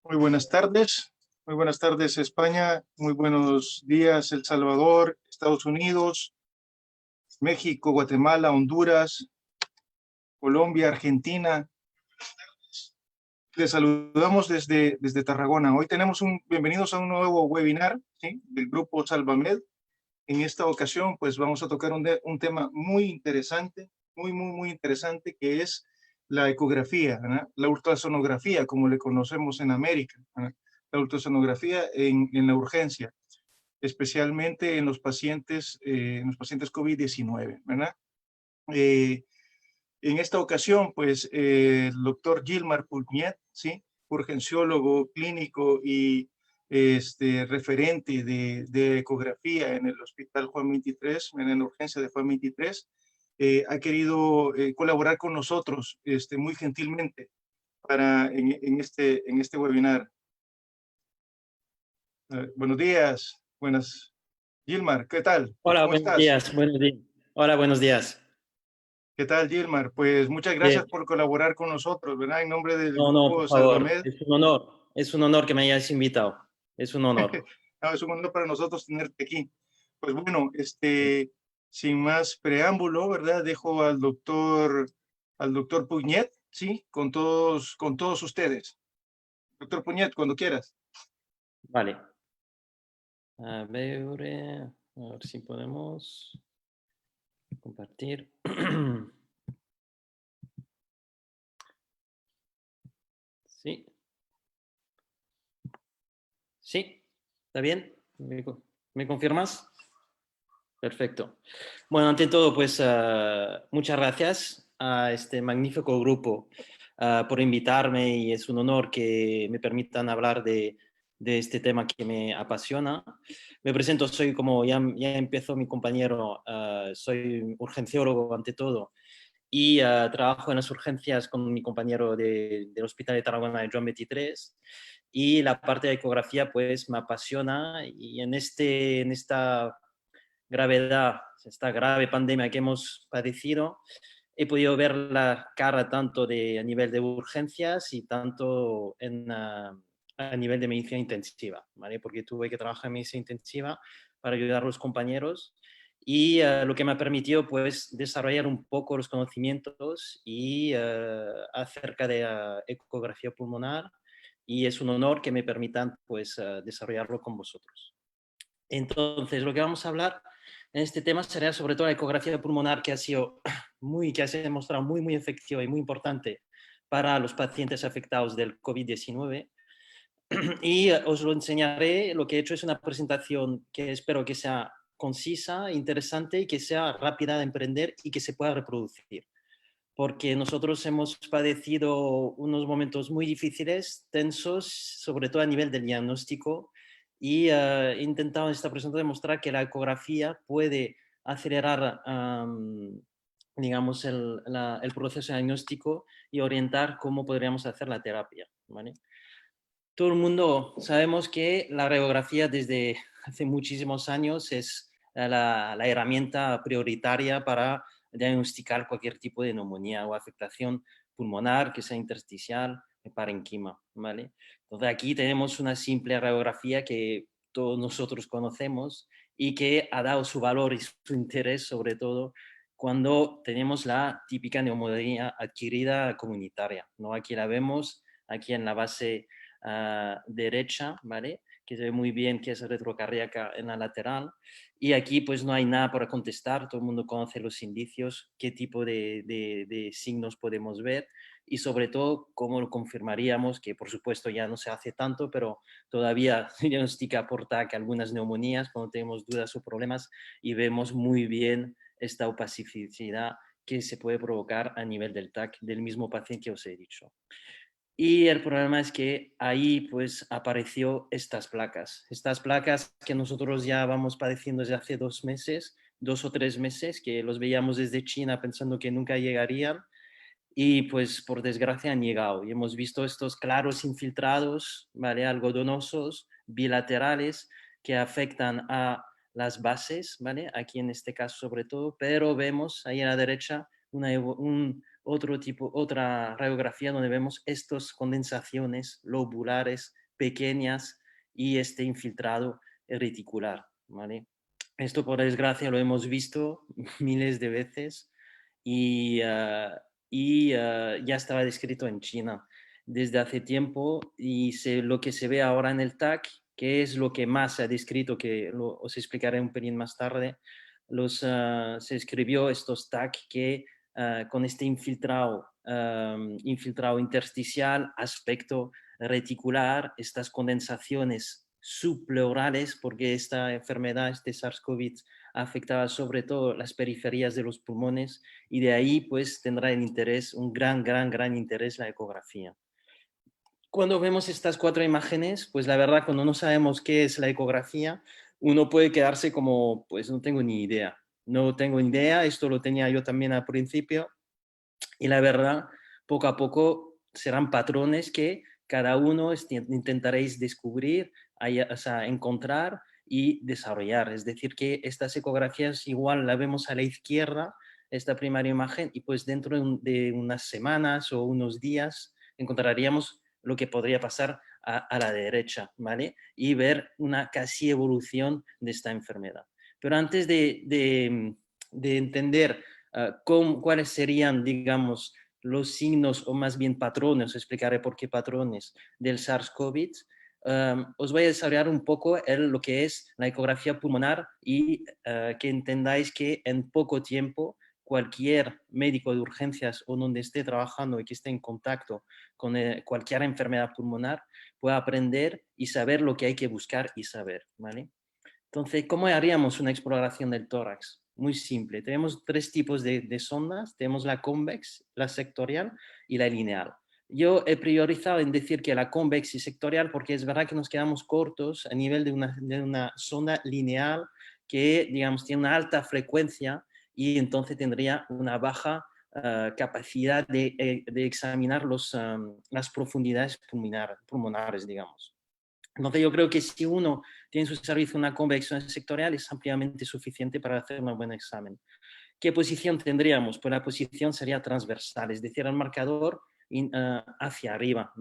Muy buenas tardes España, muy buenos días El Salvador, Estados Unidos, México, Guatemala, Honduras, Colombia, Argentina. Les saludamos desde Tarragona. Hoy tenemos bienvenidos a un nuevo webinar, ¿sí?, del grupo Salvamed. En esta ocasión, pues vamos a tocar un tema muy interesante, muy interesante, que es la ecografía, ¿verdad? La ultrasonografía, como le conocemos en América, ¿verdad? La ultrasonografía en la urgencia, especialmente en los pacientes COVID-19, ¿verdad? Eh, en esta ocasión, pues, el doctor Gilmar Pulgnet, ¿sí?, urgenciólogo clínico y referente de ecografía en el Hospital Juan 23, en la urgencia de Juan 23, ha querido colaborar con nosotros muy gentilmente en este webinar. Buenos días, Gilmar, ¿qué tal? Hola, ¿Cómo buenos estás? días, buenos días. Hola, buenos días. ¿Qué tal, Gilmar? Pues muchas Bien. gracias por colaborar con nosotros, ¿verdad? En nombre del No, no, grupo por favor, Salvamed. es un honor que me hayas invitado. Es un honor. No, es un honor para nosotros tenerte aquí. Pues bueno, sin más preámbulo, ¿verdad? Dejo al doctor Puñet, ¿sí? Con todos ustedes. Doctor Puñet, cuando quieras. Vale. A ver si podemos compartir. Sí, sí, ¿está bien? ¿Me confirmas? Perfecto. Bueno, ante todo, pues muchas gracias a este magnífico grupo por invitarme y es un honor que me permitan hablar de este tema que me apasiona. Me presento, soy como ya empezó mi compañero, soy urgenciólogo ante todo y trabajo en las urgencias con mi compañero del Hospital de Tarragona de Joan 23 y la parte de ecografía pues me apasiona y en esta gravedad, esta grave pandemia que hemos padecido, he podido ver la cara tanto a nivel de urgencias y tanto a nivel de medicina intensiva, ¿vale? Porque tuve que trabajar en medicina intensiva para ayudar a los compañeros y lo que me ha permitido pues desarrollar un poco los conocimientos y acerca de ecografía pulmonar y es un honor que me permitan pues desarrollarlo con vosotros. Entonces, lo que vamos a hablar en este tema será sobre todo la ecografía pulmonar que se ha demostrado muy efectiva y muy importante para los pacientes afectados del COVID-19. Y os lo enseñaré. Lo que he hecho es una presentación que espero que sea concisa, interesante y que sea rápida de emprender y que se pueda reproducir. Porque nosotros hemos padecido unos momentos muy difíciles, tensos, sobre todo a nivel del diagnóstico, y he intentado en esta presentación demostrar que la ecografía puede acelerar, digamos, el proceso diagnóstico y orientar cómo podríamos hacer la terapia, ¿vale? Todo el mundo sabemos que la radiografía desde hace muchísimos años es la herramienta prioritaria para diagnosticar cualquier tipo de neumonía o afectación pulmonar, que sea intersticial, parenquima, ¿vale? Entonces aquí tenemos una simple radiografía que todos nosotros conocemos y que ha dado su valor y su interés sobre todo cuando tenemos la típica neumonía adquirida comunitaria, ¿no? Aquí la vemos, aquí en la base derecha, ¿vale? Que se ve muy bien que es retrocardíaca en la lateral. Y aquí pues no hay nada para contestar, todo el mundo conoce los indicios, qué tipo de signos podemos ver y sobre todo cómo lo confirmaríamos, que por supuesto ya no se hace tanto, pero todavía se diagnostica por TAC algunas neumonías cuando tenemos dudas o problemas y vemos muy bien esta opacicidad que se puede provocar a nivel del TAC del mismo paciente que os he dicho. Y el problema es que ahí pues apareció estas placas que nosotros ya vamos padeciendo desde hace 2 meses, 2 o 3 meses, que los veíamos desde China pensando que nunca llegarían y pues por desgracia han llegado. Y hemos visto estos claros infiltrados, ¿vale? Algodonosos, bilaterales, que afectan a las bases, ¿vale? Aquí en este caso sobre todo, pero vemos ahí a la derecha otra radiografía donde vemos estas condensaciones lobulares pequeñas y este infiltrado reticular, ¿vale? Esto, por desgracia, lo hemos visto miles de veces y, ya estaba descrito en China desde hace tiempo y lo que se ve ahora en el TAC, que es lo que más se ha descrito, que os explicaré un pelín más tarde, se escribió estos TAC que con este infiltrado intersticial, aspecto reticular, estas condensaciones subpleurales, porque esta enfermedad, este SARS-CoV, afectaba sobre todo las periferias de los pulmones y de ahí pues tendrá el interés, un gran interés la ecografía. Cuando vemos estas 4 imágenes, pues la verdad cuando no sabemos qué es la ecografía, uno puede quedarse como, pues no tengo ni idea. No tengo ni idea, esto lo tenía yo también al principio, y la verdad, poco a poco serán patrones que cada uno intentaréis descubrir, o sea, encontrar y desarrollar. Es decir, que estas ecografías igual la vemos a la izquierda, esta primera imagen, y pues dentro de unas semanas o unos días encontraríamos lo que podría pasar a la derecha, ¿vale? Y ver una casi evolución de esta enfermedad. Pero antes de entender cuáles serían, digamos, los signos o más bien patrones, explicaré por qué patrones del SARS-CoV. Os voy a desarrollar un poco lo que es la ecografía pulmonar y que entendáis que en poco tiempo cualquier médico de urgencias o donde esté trabajando y que esté en contacto con cualquier enfermedad pulmonar pueda aprender y saber lo que hay que buscar y saber, ¿vale? Entonces, ¿cómo haríamos una exploración del tórax? Muy simple. Tenemos 3 tipos de sondas. Tenemos la convex, la sectorial y la lineal. Yo he priorizado en decir que la convex y sectorial porque es verdad que nos quedamos cortos a nivel de una sonda lineal que, digamos, tiene una alta frecuencia y entonces tendría una baja capacidad de examinar las profundidades pulmonares, digamos. Entonces yo creo que si uno tiene en su servicio una convección sectorial es ampliamente suficiente para hacer un buen examen. ¿Qué posición tendríamos? Pues la posición sería transversal, es decir, el marcador hacia arriba,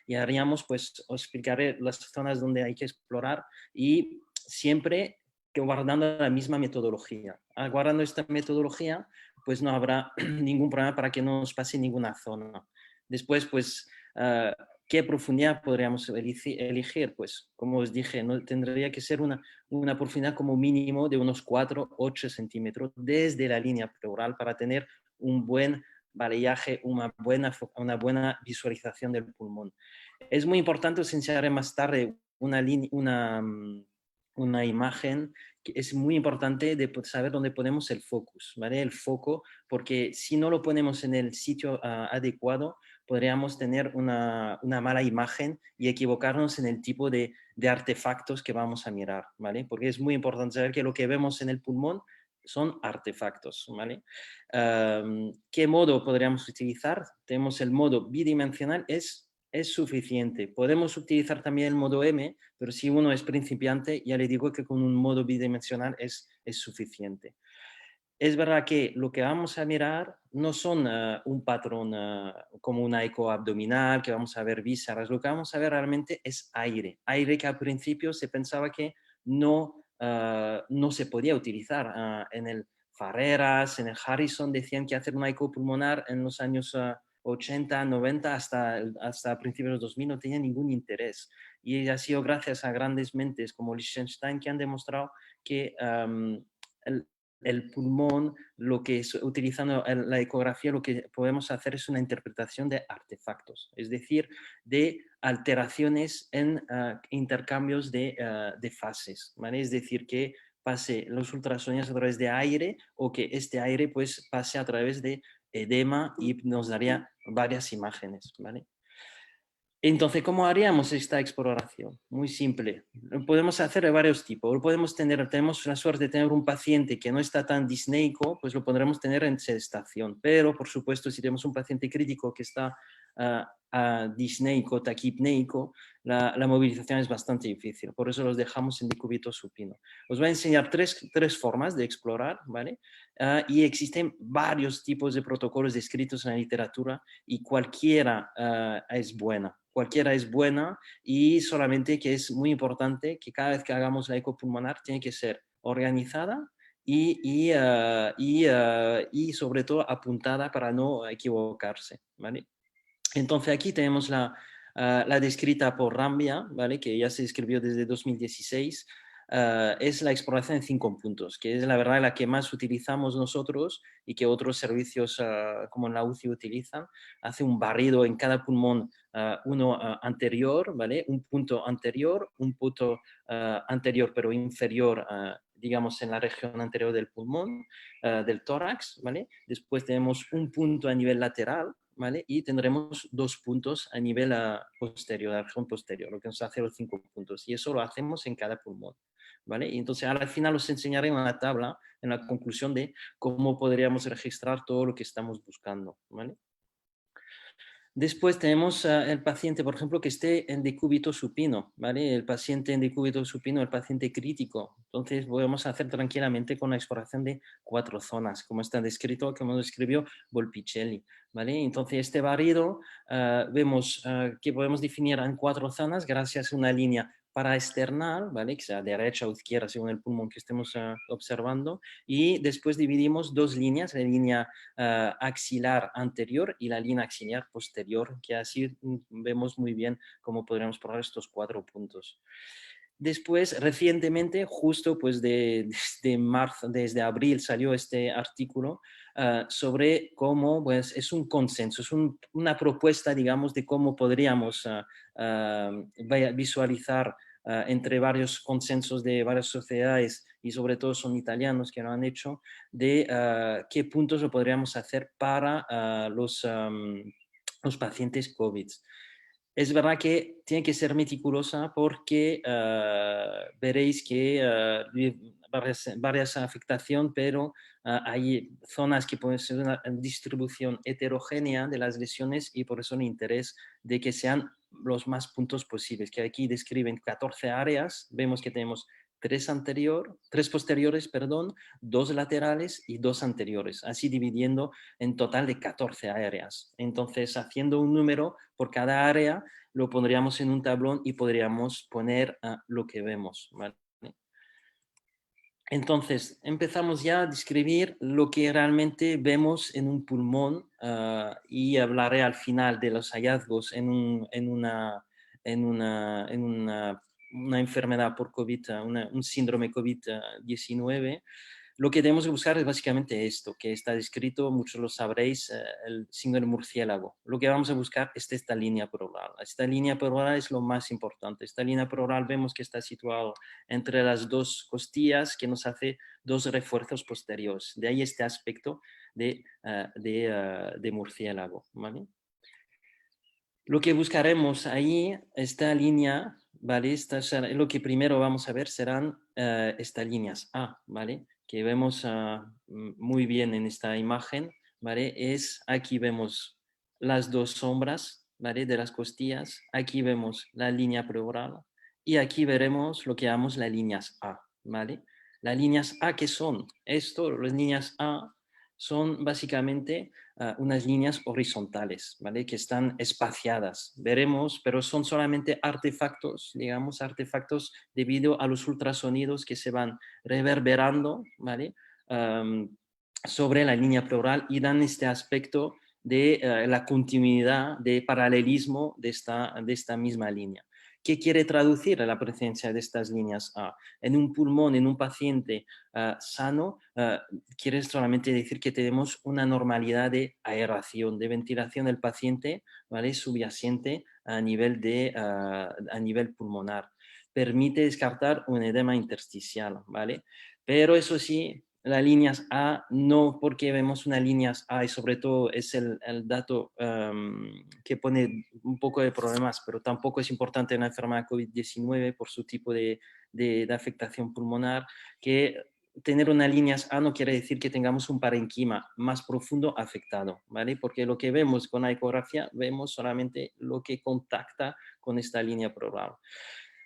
y haríamos, pues os explicaré las zonas donde hay que explorar y siempre que guardando la misma metodología. Guardando esta metodología, pues no habrá ningún problema para que no nos pase ninguna zona. Después, pues ¿qué profundidad podríamos elegir? Pues, como os dije, ¿no? Tendría que ser una profundidad como mínimo de unos 4-8 centímetros desde la línea pleural para tener un buen balayaje, una buena visualización del pulmón. Es muy importante, os enseñaré más tarde una imagen que es muy importante de saber dónde ponemos el focus, ¿vale? El foco, porque si no lo ponemos en el sitio adecuado, podríamos tener una mala imagen y equivocarnos en el tipo de artefactos que vamos a mirar, ¿vale? Porque es muy importante saber que lo que vemos en el pulmón son artefactos, ¿vale? ¿Qué modo podríamos utilizar? Tenemos el modo bidimensional, es suficiente. Podemos utilizar también el modo M, pero si uno es principiante, ya le digo que con un modo bidimensional es suficiente. Es verdad que lo que vamos a mirar no son un patrón como una eco abdominal, que vamos a ver vísceras. Lo que vamos a ver realmente es aire. Aire que al principio se pensaba que no se podía utilizar. En el Farreras, en el Harrison decían que hacer una eco pulmonar en los años 80, 90, hasta principios de los 2000 no tenía ningún interés. Y ha sido gracias a grandes mentes como Liechtenstein que han demostrado que el pulmón, lo que es utilizando la ecografía, lo que podemos hacer es una interpretación de artefactos, es decir, de alteraciones en intercambios de fases, ¿vale? Es decir, que pase los ultrasonidos a través de aire o que este aire pues pase a través de edema y nos daría varias imágenes, ¿vale? Entonces, ¿cómo haríamos esta exploración? Muy simple. Lo podemos hacer de varios tipos. Tenemos la suerte de tener un paciente que no está tan disneico, pues lo podremos tener en sedestación. Pero, por supuesto, si tenemos un paciente crítico que está disneico, taquipneico, la movilización es bastante difícil. Por eso los dejamos en decúbito supino. Os voy a enseñar tres formas de explorar, ¿vale? Y existen varios tipos de protocolos descritos en la literatura y cualquiera es buena. Cualquiera es buena y solamente que es muy importante que cada vez que hagamos la ecopulmonar tiene que ser organizada y sobre todo apuntada para no equivocarse, ¿vale? Entonces aquí tenemos la descrita por Rambia, ¿vale? Que ya se describió desde 2016. Es la exploración en 5 puntos, que es la verdad la que más utilizamos nosotros y que otros servicios como la UCI utilizan. Hace un barrido en cada pulmón, uno anterior, ¿vale? Un punto anterior, un punto anterior pero inferior, digamos en la región anterior del pulmón, del tórax, ¿vale? Después tenemos un punto a nivel lateral, ¿vale? Y tendremos 2 puntos a nivel posterior, la región posterior, lo que nos hace los 5 puntos. Y eso lo hacemos en cada pulmón, ¿vale? Y entonces al final os enseñaré una tabla en la conclusión de cómo podríamos registrar todo lo que estamos buscando, ¿vale? Después tenemos el paciente, por ejemplo, que esté en decúbito supino, ¿vale? El paciente en decúbito supino, el paciente crítico. Entonces, podemos hacer tranquilamente con la exploración de 4 zonas, como está descrito, como lo escribió Volpicelli, ¿vale? Entonces, este barrido vemos que podemos definir en 4 zonas gracias a una línea paraesternal, ¿vale? Que sea derecha o izquierda según el pulmón que estemos observando, y después dividimos 2 líneas, la línea axilar anterior y la línea axilar posterior, que así vemos muy bien cómo podríamos probar estos 4 puntos. Después, recientemente, justo pues desde marzo, desde abril salió este artículo sobre cómo pues, es un consenso, es una propuesta, digamos, de cómo podríamos visualizar entre varios consensos de varias sociedades y sobre todo son italianos que lo han hecho, de qué puntos lo podríamos hacer para los pacientes COVID. Es verdad que tiene que ser meticulosa porque veréis que varias afectación, pero hay zonas que pueden ser una distribución heterogénea de las lesiones y por eso el interés de que sean los más puntos posibles, que aquí describen 14 áreas, vemos que tenemos 3 posteriores, perdón, 2 laterales y 2 anteriores, así dividiendo en total de 14 áreas. Entonces, haciendo un número por cada área, lo pondríamos en un tablón y podríamos poner lo que vemos, ¿vale? Entonces, empezamos ya a describir lo que realmente vemos en un pulmón y hablaré al final de los hallazgos una enfermedad por COVID, un síndrome COVID-19. Lo que tenemos que buscar es básicamente esto, que está descrito, muchos lo sabréis, el síndrome murciélago. Lo que vamos a buscar es esta línea pleural. Esta línea pleural es lo más importante. Esta línea pleural vemos que está situado entre las 2 costillas, que nos hace 2 refuerzos posteriores. De ahí este aspecto de murciélago, ¿vale? Lo que buscaremos ahí, esta línea, ¿vale? Lo que primero vamos a ver serán estas líneas A, ¿vale? Que vemos muy bien en esta imagen, ¿vale? Aquí vemos las 2 sombras, ¿vale? De las costillas, aquí vemos la línea pleural y aquí veremos lo que llamamos las líneas A, ¿vale? Las líneas A, ¿qué son? Las líneas A son básicamente unas líneas horizontales, ¿vale? Que están espaciadas. Veremos, pero son solamente artefactos, digamos, artefactos debido a los ultrasonidos que se van reverberando, ¿vale? Sobre la línea pleural y dan este aspecto de la continuidad, de paralelismo de esta misma línea. ¿Qué quiere traducir la presencia de estas líneas A? En un pulmón, en un paciente sano, quiere solamente decir que tenemos una normalidad de aeración, de ventilación del paciente, ¿vale? Subyacente a nivel pulmonar. Permite descartar un edema intersticial, ¿vale? Pero eso sí, las líneas A no, porque vemos unas líneas A y sobre todo es el dato que pone un poco de problemas, pero tampoco es importante en la enfermedad COVID-19 por su tipo de afectación pulmonar, que tener una línea A no quiere decir que tengamos un parenquima más profundo afectado, ¿vale? Porque lo que vemos con la ecografía, vemos solamente lo que contacta con esta línea pleural.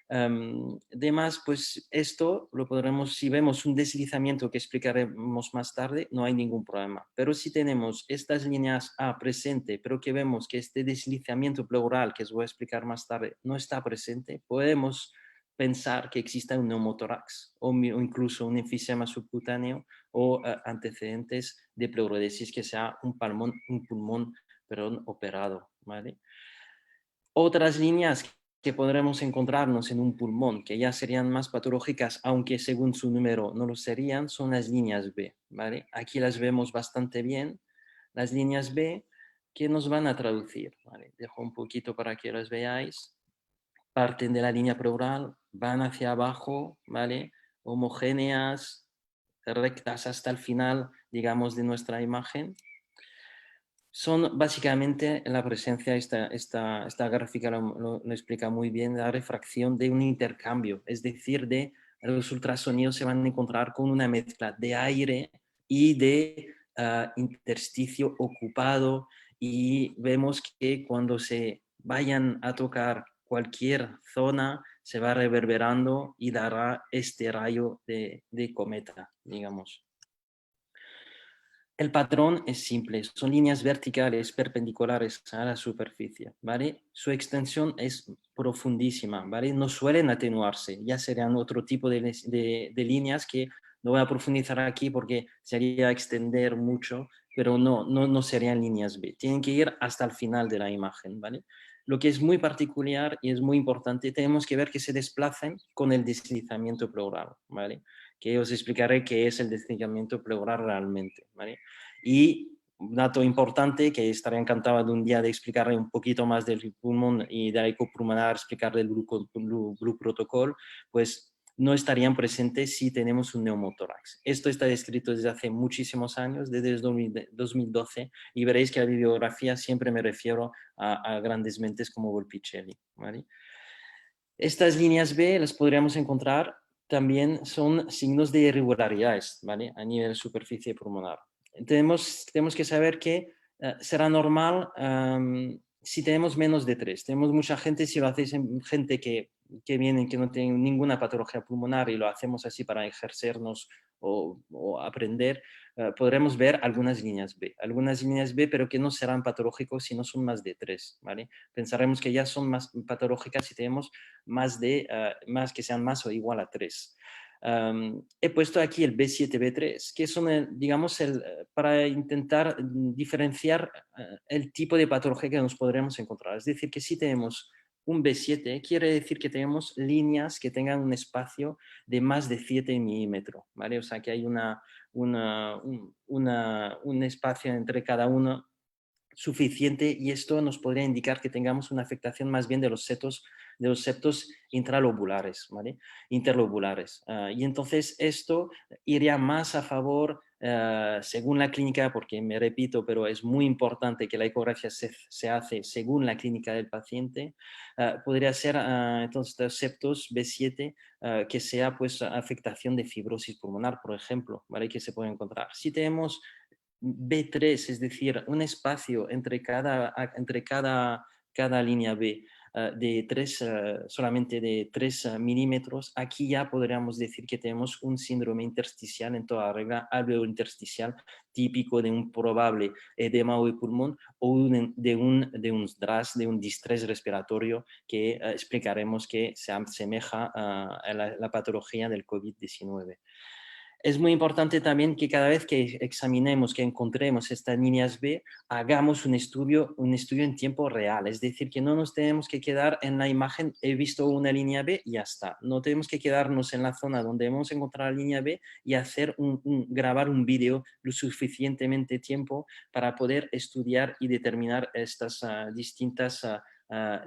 Además, pues esto lo podremos, si vemos un deslizamiento que explicaremos más tarde, no hay ningún problema. Pero si tenemos estas líneas A presente, pero que vemos que este deslizamiento pleural, que os voy a explicar más tarde, no está presente, podemos pensar que exista un neumotórax o incluso un enfisema subcutáneo o antecedentes de pleurodesis que sea un pulmón perdón, operado, ¿vale? Otras líneas que podremos encontrarnos en un pulmón, que ya serían más patológicas, aunque según su número no lo serían, son las líneas B, ¿vale? Aquí las vemos bastante bien, las líneas B que nos van a traducir, ¿vale? Dejo un poquito para que las veáis. Parten de la línea pleural, van hacia abajo, ¿vale? Homogéneas, rectas hasta el final, digamos, de nuestra imagen. Son básicamente la presencia, esta gráfica lo explica muy bien, la refracción de un intercambio, es decir, los ultrasonidos se van a encontrar con una mezcla de aire y de intersticio ocupado, y vemos que cuando se vayan a tocar cualquier zona se va reverberando y dará este rayo de cometa, digamos. El patrón es simple, son líneas verticales perpendiculares a la superficie, ¿vale? Su extensión es profundísima, ¿vale? No suelen atenuarse, ya serían otro tipo de líneas que no voy a profundizar aquí porque sería extender mucho, pero no serían líneas B. Tienen que ir hasta el final de la imagen, ¿vale? Lo que es muy particular y es muy importante, tenemos que ver que se desplacen con el deslizamiento pleural, ¿vale? Que os explicaré qué es el deslizamiento pleural realmente, ¿vale? Y un dato importante que estaré encantado de un día de explicarle un poquito más del pulmón y de la ecopulmonar, explicarle el Blue Protocol, pues no estarían presentes si tenemos un neumotórax. Esto está descrito desde hace muchísimos años, desde 2012, y veréis que a la bibliografía siempre me refiero a grandes mentes como Volpicelli, ¿vale? Estas líneas B las podríamos encontrar también, son signos de irregularidades, ¿vale? A nivel de superficie pulmonar. Tenemos que saber que será normal si tenemos menos de 3. Tenemos mucha gente, si lo hacéis en gente que viene, que no tiene ninguna patología pulmonar y lo hacemos así para ejercernos o aprender, podremos ver algunas líneas B, pero que no serán patológicos si no son más de 3, ¿vale? Pensaremos que ya son más patológicas si tenemos más que sean más o igual a 3. He puesto aquí el B7, B3, que son, digamos, para intentar diferenciar el tipo de patología que nos podremos encontrar. Es decir, que si tenemos un B7, quiere decir que tenemos líneas que tengan un espacio de más de 7 milímetros, ¿vale? O sea, que hay un espacio entre cada uno suficiente, y esto nos podría indicar que tengamos una afectación más bien de los septos intralobulares, ¿vale? Interlobulares. Y entonces esto iría más a favor, según la clínica, porque me repito, pero es muy importante que la ecografía se hace según la clínica del paciente, podría ser entonces los septos B7, que sea pues afectación de fibrosis pulmonar, por ejemplo, ¿vale? Que se puede encontrar. Si tenemos B3, es decir, un espacio entre cada línea B solamente de 3 milímetros, aquí ya podríamos decir que tenemos un síndrome intersticial en toda regla, alveolo intersticial, típico de un probable edema de pulmón o de un DRAS, de un distrés respiratorio, que explicaremos que se asemeja a la patología del COVID-19. Es muy importante también que cada vez que examinemos, que encontremos estas líneas B, hagamos un estudio en tiempo real. Es decir, que no nos tenemos que quedar en la imagen, he visto una línea B y ya está. No tenemos que quedarnos en la zona donde hemos encontrado la línea B y grabar un vídeo lo suficientemente tiempo para poder estudiar y determinar estas distintas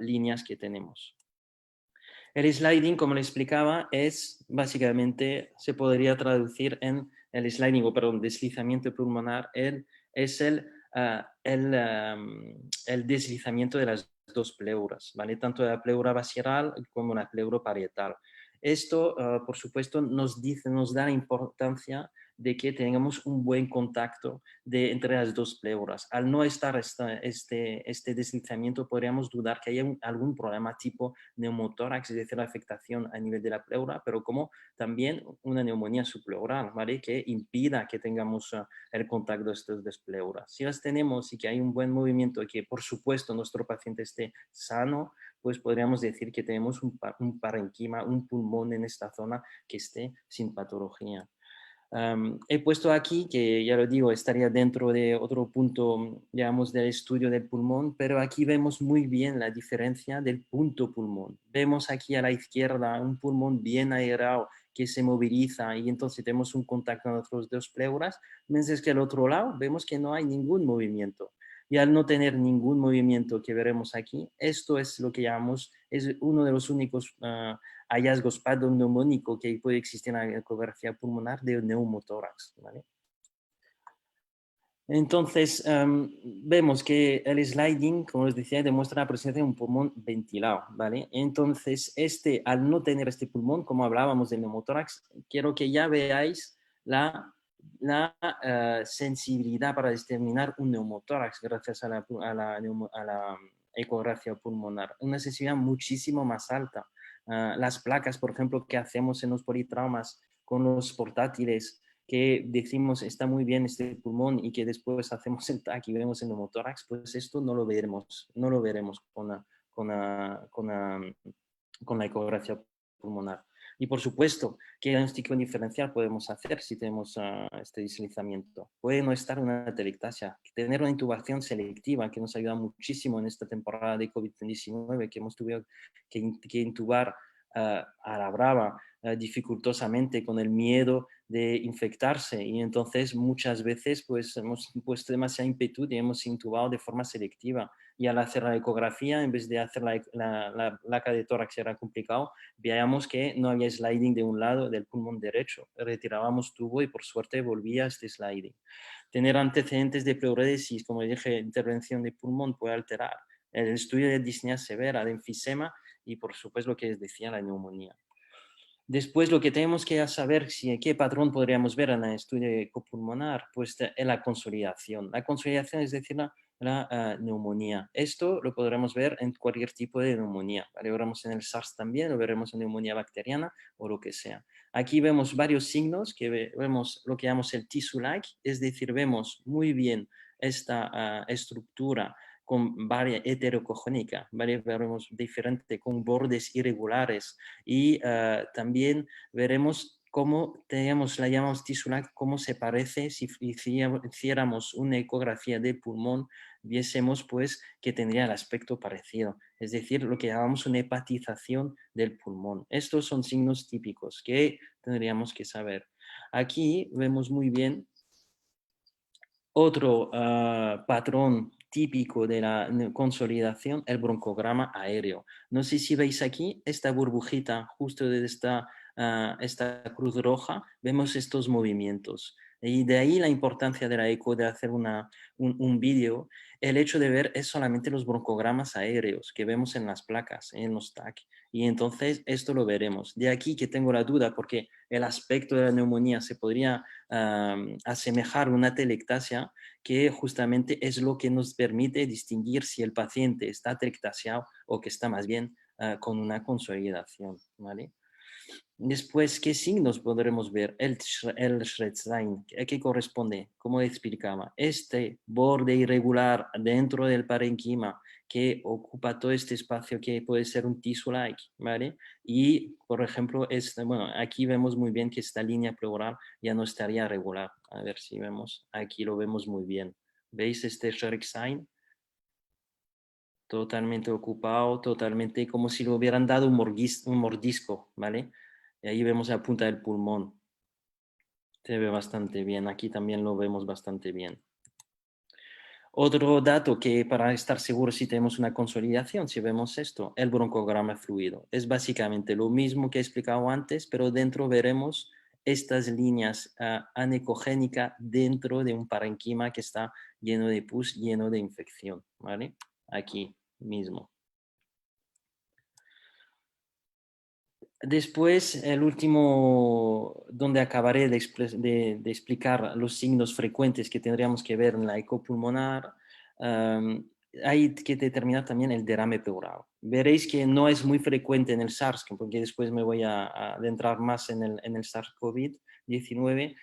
líneas que tenemos. El sliding, como le explicaba, es básicamente, se podría traducir en el sliding, o perdón, deslizamiento pulmonar, es el deslizamiento de las dos pleuras, ¿vale? Tanto de la pleura basilar como la pleura parietal. Esto, por supuesto, nos da la importancia de que tengamos un buen contacto entre las dos pleuras. Al no estar este deslizamiento, podríamos dudar que haya algún problema tipo neumotórax, es decir, la afectación a nivel de la pleura, pero como también una neumonía subpleural, ¿vale? Que impida que tengamos el contacto de estas dos pleuras. Si las tenemos y que hay un buen movimiento y que, por supuesto, nuestro paciente esté sano, pues podríamos decir que tenemos un parenquima, un pulmón en esta zona que esté sin patología. He puesto aquí, que ya lo digo, estaría dentro de otro punto, digamos, del estudio del pulmón, pero aquí vemos muy bien la diferencia del punto pulmón. Vemos aquí a la izquierda un pulmón bien aerado que se moviliza y entonces tenemos un contacto entre las dos pleuras, mientras que al otro lado vemos que no hay ningún movimiento. Y al no tener ningún movimiento que veremos aquí, esto es lo que llamamos, es uno de los únicos hallazgos pneumónico que puede existir en la ecografía pulmonar de neumotórax, ¿vale? Entonces, vemos que el sliding, como les decía, demuestra la presencia de un pulmón ventilado, ¿vale? Entonces, al no tener este pulmón, como hablábamos del neumotórax, quiero que ya veáis la sensibilidad para determinar un neumotórax gracias a la ecografía pulmonar. Una sensibilidad muchísimo más alta. Las placas, por ejemplo, que hacemos en los politraumas con los portátiles, que decimos está muy bien este pulmón y que después hacemos el TAC y vemos el neumotórax, pues esto no lo veremos con la ecografía pulmonar. Y por supuesto, ¿qué diagnóstico diferencial podemos hacer si tenemos este deslizamiento? Puede no estar una atelectasia, tener una intubación selectiva que nos ayuda muchísimo en esta temporada de COVID-19, que hemos tenido que intubar a la brava, dificultosamente, con el miedo de infectarse, y entonces muchas veces pues hemos puesto demasiada impetu y hemos intubado de forma selectiva, y al hacer la ecografía, en vez de hacer la placa de tórax era complicado, veíamos que no había sliding de un lado del pulmón derecho, retirábamos tubo y por suerte volvía este sliding. Tener antecedentes de pleuredesis, como dije, intervención de pulmón puede alterar el estudio de disnea severa, de enfisema y por supuesto lo que les decía, la neumonía. Después, lo que tenemos que saber, qué patrón podríamos ver en el estudio ecopulmonar, pues en la consolidación. La consolidación es decir, la neumonía. Esto lo podremos ver en cualquier tipo de neumonía. Lo veremos en el SARS también, lo veremos en neumonía bacteriana o lo que sea. Aquí vemos varios signos, que vemos lo que llamamos el tissue-like, es decir, vemos muy bien esta estructura con varias heterocogénica, ¿vale? Veremos diferente, con bordes irregulares, y también veremos cómo tenemos, la llamamos tissue-like, cómo se parece si hiciéramos una ecografía de pulmón, viésemos pues que tendría el aspecto parecido, es decir, lo que llamamos una hepatización del pulmón. Estos son signos típicos que tendríamos que saber. Aquí vemos muy bien otro patrón típico de la consolidación, el broncograma aéreo. No sé si veis aquí esta burbujita justo de esta cruz roja, vemos estos movimientos. Y de ahí la importancia de la eco, de hacer un vídeo. El hecho de ver es solamente los broncogramas aéreos que vemos en las placas, en los TAC. Y entonces esto lo veremos. De aquí que tengo la duda, porque el aspecto de la neumonía se podría asemejar a una telectasia, que justamente es lo que nos permite distinguir si el paciente está atelectasiado o que está más bien con una consolidación, ¿vale? Después, ¿qué signos podremos ver? El Schretzlein, ¿a qué corresponde? Como explicaba, este borde irregular dentro del parenquima que ocupa todo este espacio, que puede ser un tissue-like, ¿vale? Y, por ejemplo, bueno, aquí vemos muy bien que esta línea pleural ya no estaría regular. A ver si vemos, aquí lo vemos muy bien. ¿Veis este Schretzlein? Totalmente ocupado, totalmente como si le hubieran dado un mordisco, ¿vale? Y ahí vemos la punta del pulmón. Se ve bastante bien. Aquí también lo vemos bastante bien. Otro dato que para estar seguros si tenemos una consolidación, si vemos esto, el broncograma fluido. Es básicamente lo mismo que he explicado antes, pero dentro veremos estas líneas anecogénicas dentro de un parenquima que está lleno de pus, lleno de infección, ¿vale? Aquí mismo. Después, el último, donde acabaré de explicar los signos frecuentes que tendríamos que ver en la eco pulmonar, hay que determinar también el derrame pleural. Veréis que no es muy frecuente en el SARS, porque después me voy a adentrar más en el SARS-CoV-19.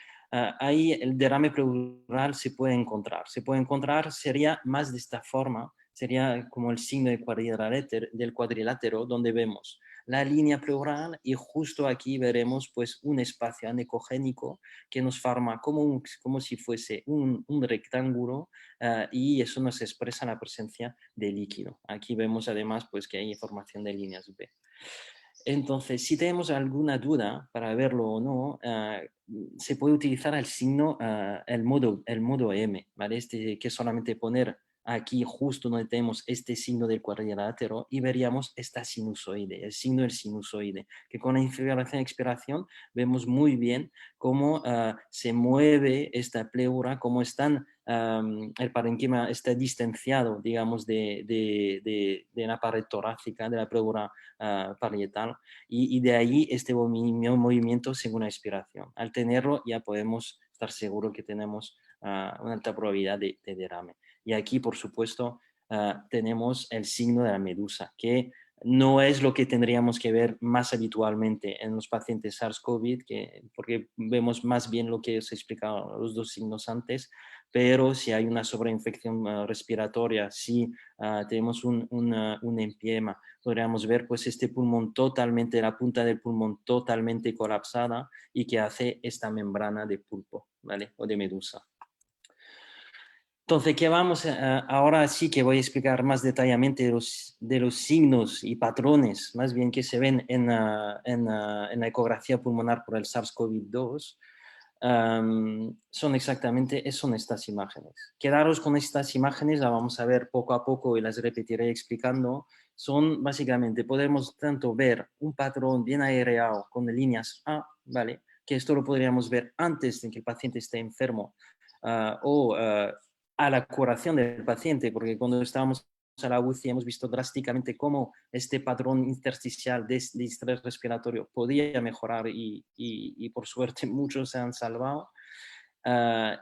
Ahí el derrame pleural se puede encontrar. Se puede encontrar, sería más de esta forma, sería como el signo del cuadrilátero, donde vemos la línea pleural y justo aquí veremos pues un espacio anecogénico que nos forma como si fuese un rectángulo y eso nos expresa la presencia de líquido. Aquí vemos además pues que hay formación de líneas B. Entonces, si tenemos alguna duda para verlo o no, se puede utilizar el signo, el modo M, ¿vale? Que es solamente poner aquí justo donde tenemos este signo del cuadrilátero y veríamos esta sinusoide, el signo del sinusoide, que con la inspiración y expiración vemos muy bien cómo se mueve esta pleura, cómo el parenquima está distanciado, digamos, de la pared torácica, de la pleura parietal, y de ahí este movimiento según la expiración. Al tenerlo ya podemos estar seguros que tenemos una alta probabilidad de derrame. Y aquí, por supuesto, tenemos el signo de la medusa, que no es lo que tendríamos que ver más habitualmente en los pacientes SARS-CoV, porque vemos más bien lo que os he explicado, los dos signos antes, pero si hay una sobreinfección respiratoria, si tenemos un empiema, podríamos ver pues este pulmón totalmente, la punta del pulmón totalmente colapsada y que hace esta membrana de pulpo, ¿vale? O de medusa. Entonces, ¿qué vamos ahora sí que voy a explicar más detalladamente de los signos y patrones, más bien que se ven en la ecografía pulmonar por el SARS-CoV-2. Son estas imágenes. Quedaros con estas imágenes, las vamos a ver poco a poco y las repetiré explicando. Son básicamente, podemos tanto ver un patrón bien aireado con líneas A, ¿vale? Que esto lo podríamos ver antes de que el paciente esté enfermo o a la curación del paciente, porque cuando estábamos a la UCI hemos visto drásticamente cómo este patrón intersticial de estrés respiratorio podía mejorar y por suerte muchos se han salvado.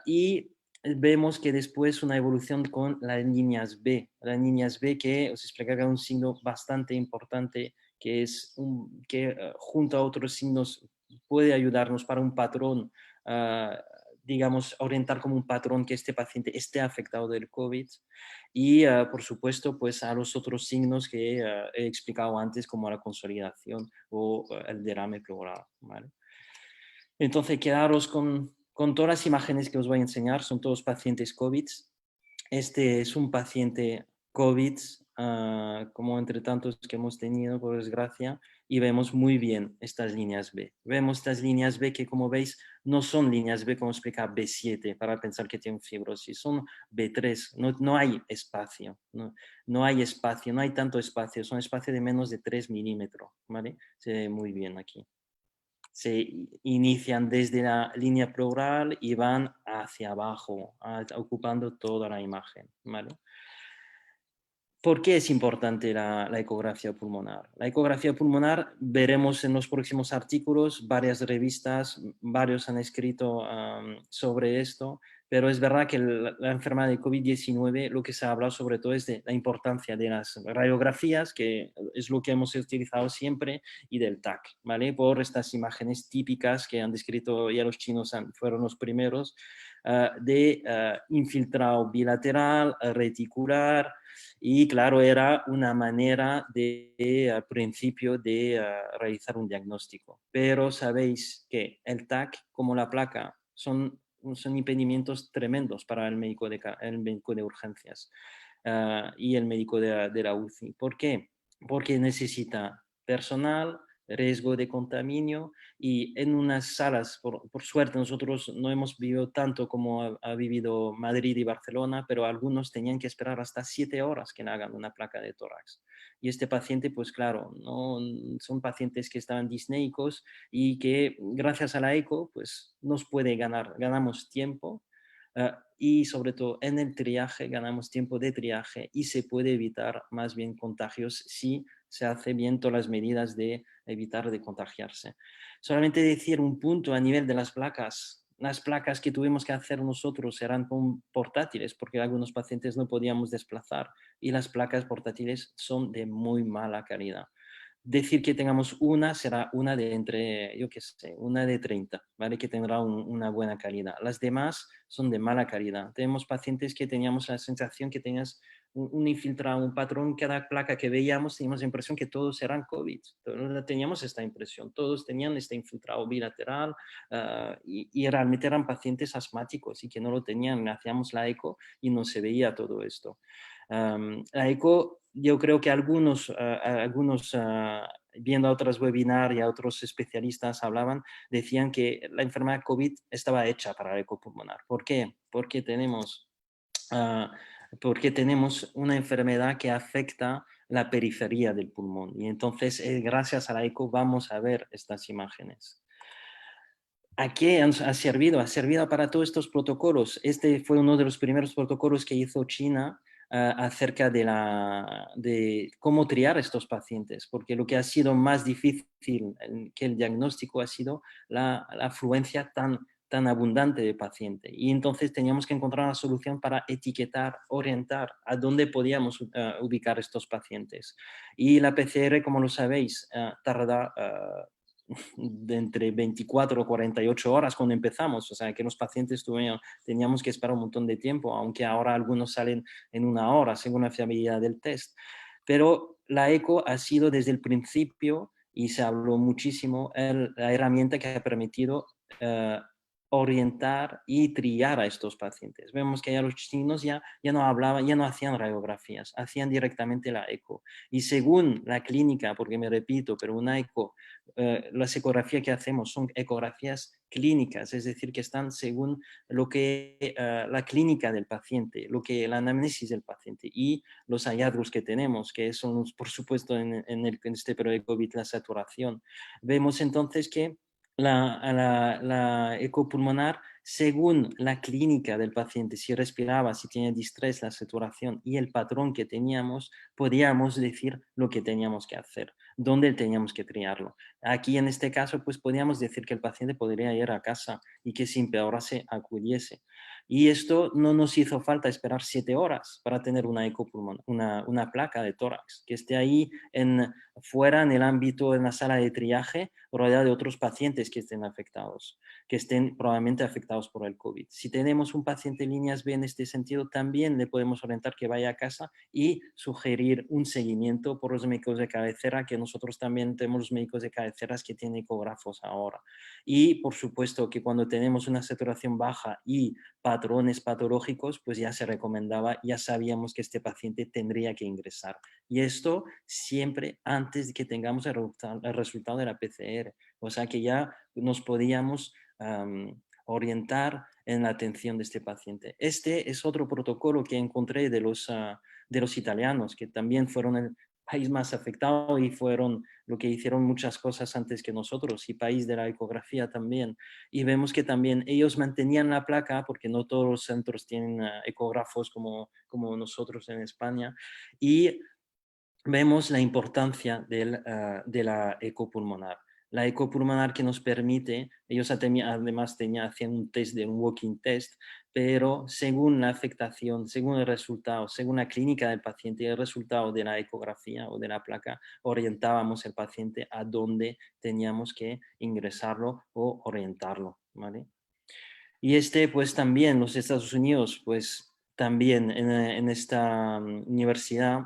Y vemos que después una evolución con las líneas B que os explicaré un signo bastante importante que es que junto a otros signos puede ayudarnos para un patrón digamos, orientar como un patrón que este paciente esté afectado del COVID y, por supuesto, pues a los otros signos que he explicado antes, como la consolidación o el derrame pleural, ¿vale? Entonces, quedaros con todas las imágenes que os voy a enseñar, son todos pacientes COVID. Este es un paciente COVID, como entre tantos que hemos tenido, por desgracia, y vemos muy bien estas líneas B. Vemos estas líneas B que, como veis, no son líneas B, como explica B7, para pensar que tienen fibrosis, son B3, no hay espacio, no hay espacio, no hay tanto espacio, son espacio de menos de 3 milímetros, ¿vale? Se ve muy bien aquí. Se inician desde la línea pleural y van hacia abajo, ocupando toda la imagen, ¿vale? ¿Por qué es importante la ecografía pulmonar? La ecografía pulmonar, veremos en los próximos artículos, varias revistas, varios han escrito sobre esto, pero es verdad que la enfermedad de COVID-19 lo que se ha hablado sobre todo es de la importancia de las radiografías, que es lo que hemos utilizado siempre, y del TAC, ¿vale? Por estas imágenes típicas que han descrito ya los chinos, fueron los primeros, de infiltrado bilateral, reticular, y claro, era una manera al principio de realizar un diagnóstico. Pero sabéis que el TAC, como la placa, son impedimentos tremendos para el médico de urgencias y el médico de la UCI. ¿Por qué? Porque necesita personal, riesgo de contaminio y en unas salas, por suerte nosotros no hemos vivido tanto como ha vivido Madrid y Barcelona, pero algunos tenían que esperar hasta 7 horas que le hagan una placa de tórax. Y este paciente, pues claro, no, son pacientes que estaban disnéicos y que gracias a la eco, pues nos puede ganamos tiempo y sobre todo en el triaje ganamos tiempo de triaje y se puede evitar más bien contagios si se hace bien todas las medidas de evitar de contagiarse. Solamente decir un punto a nivel de las placas que tuvimos que hacer nosotros eran portátiles porque algunos pacientes no podíamos desplazar y las placas portátiles son de muy mala calidad. Decir que tengamos una será una de entre, yo qué sé, una de 30, ¿vale? Que tendrá una buena calidad. Las demás son de mala calidad. Tenemos pacientes que teníamos la sensación que tenías un infiltrado, un patrón, cada placa que veíamos teníamos la impresión que todos eran COVID. Teníamos esta impresión, todos tenían este infiltrado bilateral y realmente eran pacientes asmáticos y que no lo tenían. Hacíamos la eco y no se veía todo esto. La eco, yo creo que algunos viendo a otros webinars y a otros especialistas hablaban, decían que la enfermedad COVID estaba hecha para la eco pulmonar. ¿Por qué? Ah, porque tenemos una enfermedad que afecta la periferia del pulmón y entonces gracias a la eco vamos a ver estas imágenes. ¿A qué ha servido? Ha servido para todos estos protocolos. Este fue uno de los primeros protocolos que hizo China acerca de cómo triar estos pacientes, porque lo que ha sido más difícil que el diagnóstico ha sido la afluencia tan abundante de pacientes. Y entonces teníamos que encontrar una solución para etiquetar, orientar a dónde podíamos ubicar estos pacientes. Y la PCR, como lo sabéis, tarda de entre 24 o 48 horas cuando empezamos, o sea que los pacientes teníamos que esperar un montón de tiempo, aunque ahora algunos salen en una hora según la fiabilidad del test. Pero la eco ha sido desde el principio, y se habló muchísimo, la herramienta que ha permitido orientar y triar a estos pacientes. Vemos que ya los chinos ya no hablaban, ya no hacían radiografías, hacían directamente la eco. Y según la clínica, porque me repito, pero una eco las ecografías que hacemos son ecografías clínicas, es decir, que están según lo que la clínica del paciente, lo que la anamnesis del paciente y los hallazgos que tenemos, que son, por supuesto, en este periodo de COVID, la saturación. Vemos entonces que la ecopulmonar, según la clínica del paciente, si respiraba, si tenía distrés, la saturación y el patrón que teníamos, podíamos decir lo que teníamos que hacer, dónde teníamos que triarlo. Aquí en este caso, pues podríamos decir que el paciente podría ir a casa y que si empeorase, acudiese. Y esto no nos hizo falta esperar 7 horas para tener una ecopulmonar, una placa de tórax, que esté ahí fuera en el ámbito, en la sala de triaje, rodeada de otros pacientes que estén afectados, que estén probablemente afectados por el COVID. Si tenemos un paciente en líneas B en este sentido, también le podemos orientar que vaya a casa y sugerir un seguimiento por los médicos de cabecera, que nosotros también tenemos los médicos de cabeceras que tienen ecógrafos ahora. Y por supuesto que cuando tenemos una saturación baja y patrones patológicos, pues ya se recomendaba, ya sabíamos que este paciente tendría que ingresar. Y esto siempre antes de que tengamos el resultado de la PCR. O sea que ya nos podíamos orientar en la atención de este paciente. Este es otro protocolo que encontré de los italianos, que también fueron el país más afectado y fueron lo que hicieron muchas cosas antes que nosotros, y país de la ecografía también. Y vemos que también ellos mantenían la placa, porque no todos los centros tienen ecógrafos como nosotros en España, y vemos la importancia de la ecopulmonar. La ecopulmonar que nos permite, ellos además hacían un test de un walking test, pero según la afectación, según el resultado, según la clínica del paciente y el resultado de la ecografía o de la placa, orientábamos al paciente a dónde teníamos que ingresarlo o orientarlo, ¿vale? Y pues también los Estados Unidos, pues también en esta universidad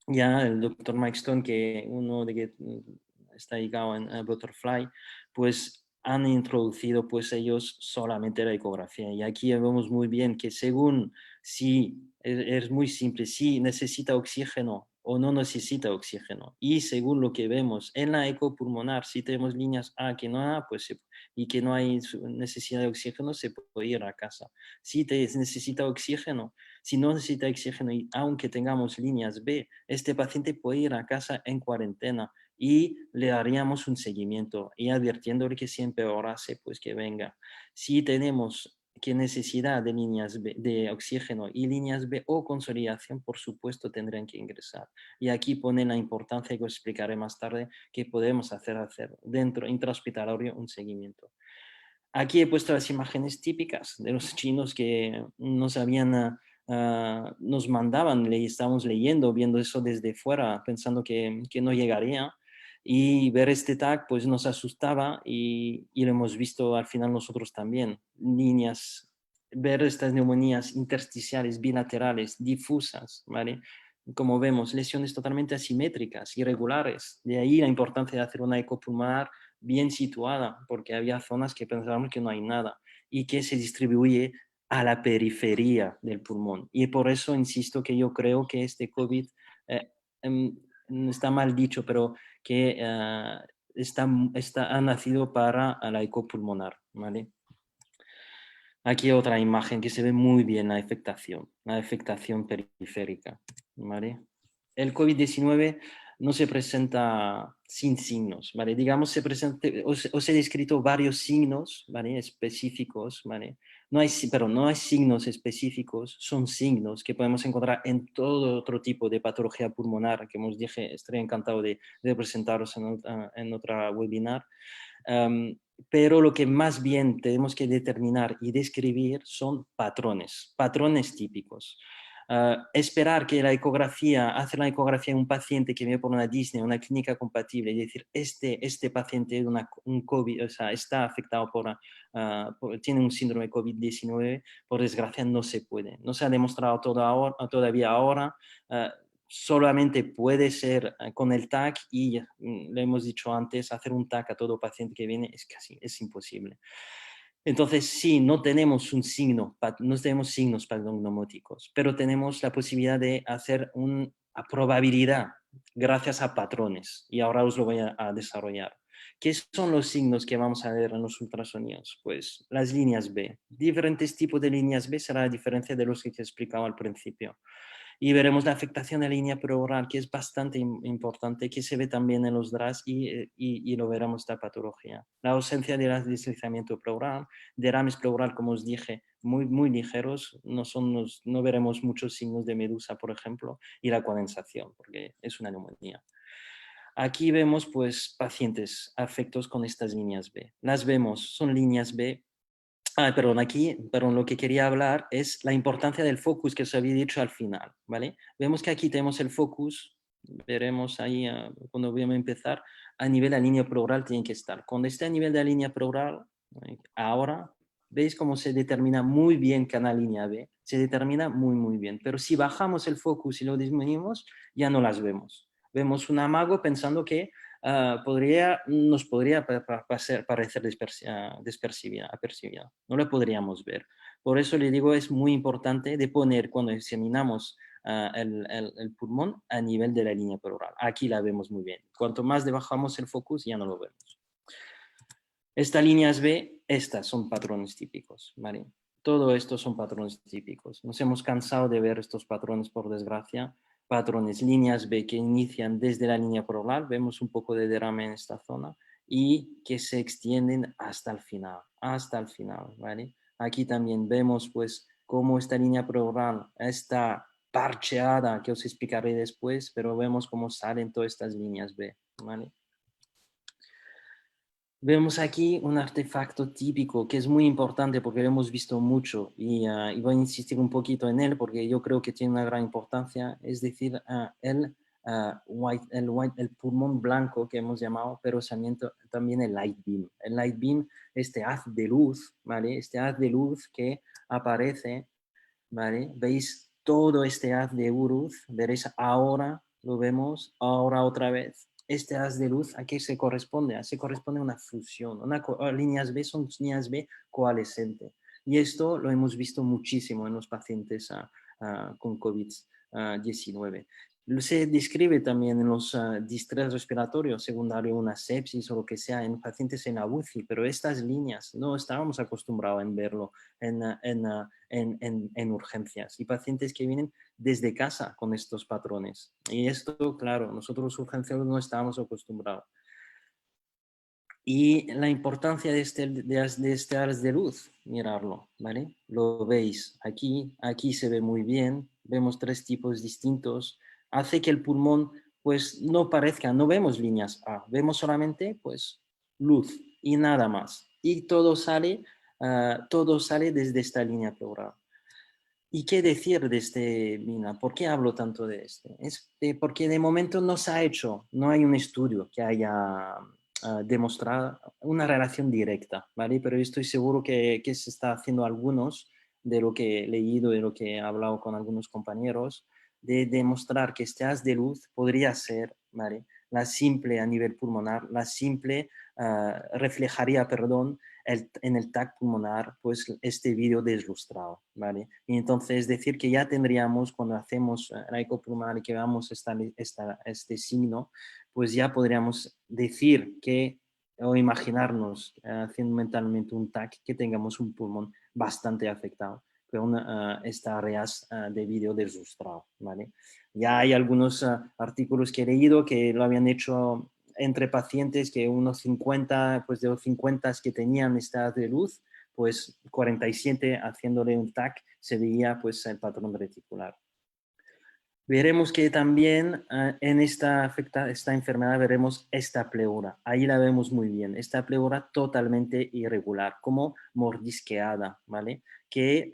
ya el doctor Mike Stone, que uno de que está dedicado en Butterfly, pues han introducido pues ellos solamente la ecografía. Y aquí vemos muy bien que según si es muy simple, si necesita oxígeno o no necesita oxígeno. Y según lo que vemos en la ecopulmonar, si tenemos líneas A que no A, pues y que no hay necesidad de oxígeno, se puede ir a casa. Si necesita oxígeno, si no necesita oxígeno y aunque tengamos líneas B, este paciente puede ir a casa en cuarentena y le haríamos un seguimiento y advirtiéndole que si empeorase, pues que venga. Si tenemos que necesidad de líneas B, de oxígeno y líneas B o consolidación, por supuesto, tendrán que ingresar. Y aquí pone la importancia que os explicaré más tarde que podemos hacer dentro intrahospitalario un seguimiento. Aquí he puesto las imágenes típicas de los chinos que nos mandaban, estábamos leyendo, viendo eso desde fuera, pensando que no llegaría. Y ver este tag pues nos asustaba y lo hemos visto al final nosotros también. Ver estas neumonías intersticiales, bilaterales, difusas, ¿vale? Como vemos, lesiones totalmente asimétricas, irregulares. De ahí la importancia de hacer una eco pulmonar bien situada, porque había zonas que pensábamos que no hay nada y que se distribuye a la periferia del pulmón. Y por eso insisto que yo creo que este COVID, eh, em, está mal dicho, pero que ha nacido para la eco pulmonar, ¿vale? Aquí otra imagen que se ve muy bien la afectación periférica, ¿vale? El COVID-19 no se presenta sin signos, ¿vale? Digamos, os he descrito varios signos, ¿vale? Específicos, ¿vale? Pero no hay signos específicos, son signos que podemos encontrar en todo otro tipo de patología pulmonar, que os dije, estaría encantado de presentaros en otra webinar. Pero lo que más bien tenemos que determinar y describir son patrones típicos. Esperar que hacer la ecografía en un paciente que viene por una Disney, una clínica compatible, y decir, este paciente es un COVID, o sea, está afectado tiene un síndrome COVID-19, por desgracia no se puede. No se ha demostrado todavía ahora. Solamente puede ser con el TAC y le hemos dicho antes, hacer un TAC a todo paciente que viene es imposible. Entonces, sí, no tenemos no tenemos signos pneumóticos, pero tenemos la posibilidad de hacer una probabilidad gracias a patrones y ahora os lo voy a desarrollar. ¿Qué son los signos que vamos a ver en los ultrasonidos? Pues las líneas B. Diferentes tipos de líneas B será la diferencia de los que te he explicado al principio. Y veremos la afectación de la línea preoral, que es bastante importante, que se ve también en los DRAS y lo veremos esta patología. La ausencia de deslizamiento pleural, derames pleural, como os dije, muy ligeros, no veremos muchos signos de medusa, por ejemplo, y la condensación, porque es una neumonía. Aquí vemos pues pacientes afectos con estas líneas B. Las vemos, son líneas B. Perdón, lo que quería hablar es la importancia del focus que os había dicho al final, ¿vale? Vemos que aquí tenemos el focus, veremos ahí cuando voy a empezar, a nivel de la línea pleural tiene que estar. Cuando esté a nivel de la línea pleural, ahora, veis cómo se determina muy bien cada línea B, se determina muy bien, pero si bajamos el focus y lo disminuimos, ya no las vemos. Vemos un amago pensando que nos podría parecer apercibida. No lo podríamos ver. Por eso le digo, es muy importante de poner cuando examinamos el pulmón a nivel de la línea pleural. Aquí la vemos muy bien. Cuanto más bajamos el focus, ya no lo vemos. Estas líneas B, estas son patrones típicos, ¿vale? Todo esto son patrones típicos. Nos hemos cansado de ver estos patrones, por desgracia. Patrones, líneas B que inician desde la línea pleural, vemos un poco de derrame en esta zona, y que se extienden hasta el final, ¿vale? Aquí también vemos, pues, cómo esta línea pleural está parcheada, que os explicaré después, pero vemos cómo salen todas estas líneas B, ¿vale? Vemos aquí un artefacto típico que es muy importante porque lo hemos visto mucho y voy a insistir un poquito en él porque yo creo que tiene una gran importancia, es decir, el pulmón blanco que hemos llamado, pero también el light beam. El light beam, este haz de luz, ¿vale? Este haz de luz que aparece, ¿vale? ¿Veis todo este haz de luz? Veréis ahora, lo vemos, ahora otra vez. Este haz de luz, ¿a qué se corresponde? Se corresponde a una fusión. Líneas B son líneas B coalescentes. Y esto lo hemos visto muchísimo en los pacientes con COVID-19. Se describe también en los distrés respiratorios secundarios, una sepsis o lo que sea, en pacientes en la UCI, pero estas líneas no estábamos acostumbrados en verlo en urgencias y pacientes que vienen desde casa con estos patrones. Y esto, claro, nosotros los urgenciólogos no estábamos acostumbrados. Y la importancia de este haz de luz, mirarlo, ¿vale? Lo veis aquí se ve muy bien, vemos tres tipos distintos, hace que el pulmón pues no parezca, no vemos líneas A, vemos solamente pues luz y nada más. Y todo sale desde esta línea pleural. ¿Y qué decir de este Mina? ¿Por qué hablo tanto de este? Es porque de momento no se ha hecho, no hay un estudio que haya demostrado una relación directa, ¿vale? Pero yo estoy seguro que se está haciendo algunos, de lo que he leído, de lo que he hablado con algunos compañeros, de demostrar que este haz de luz podría ser, ¿vale? La simple a nivel pulmonar, la simple reflejaría, perdón, en el TAC pulmonar, pues este vídeo deslustrado, ¿vale? Y entonces decir que ya tendríamos, cuando hacemos la ecopulmonar y que veamos este signo, pues ya podríamos decir que, o imaginarnos, haciendo mentalmente un TAC, que tengamos un pulmón bastante afectado con estas áreas de vídeo deslustrado, ¿vale? Ya hay algunos artículos que he leído que lo habían hecho entre pacientes que unos 50, pues de los 50 que tenían esta de luz, pues 47 haciéndole un TAC se veía pues el patrón reticular. Veremos que también en esta enfermedad veremos esta pleura. Ahí la vemos muy bien. Esta pleura totalmente irregular, como mordisqueada, ¿vale? Que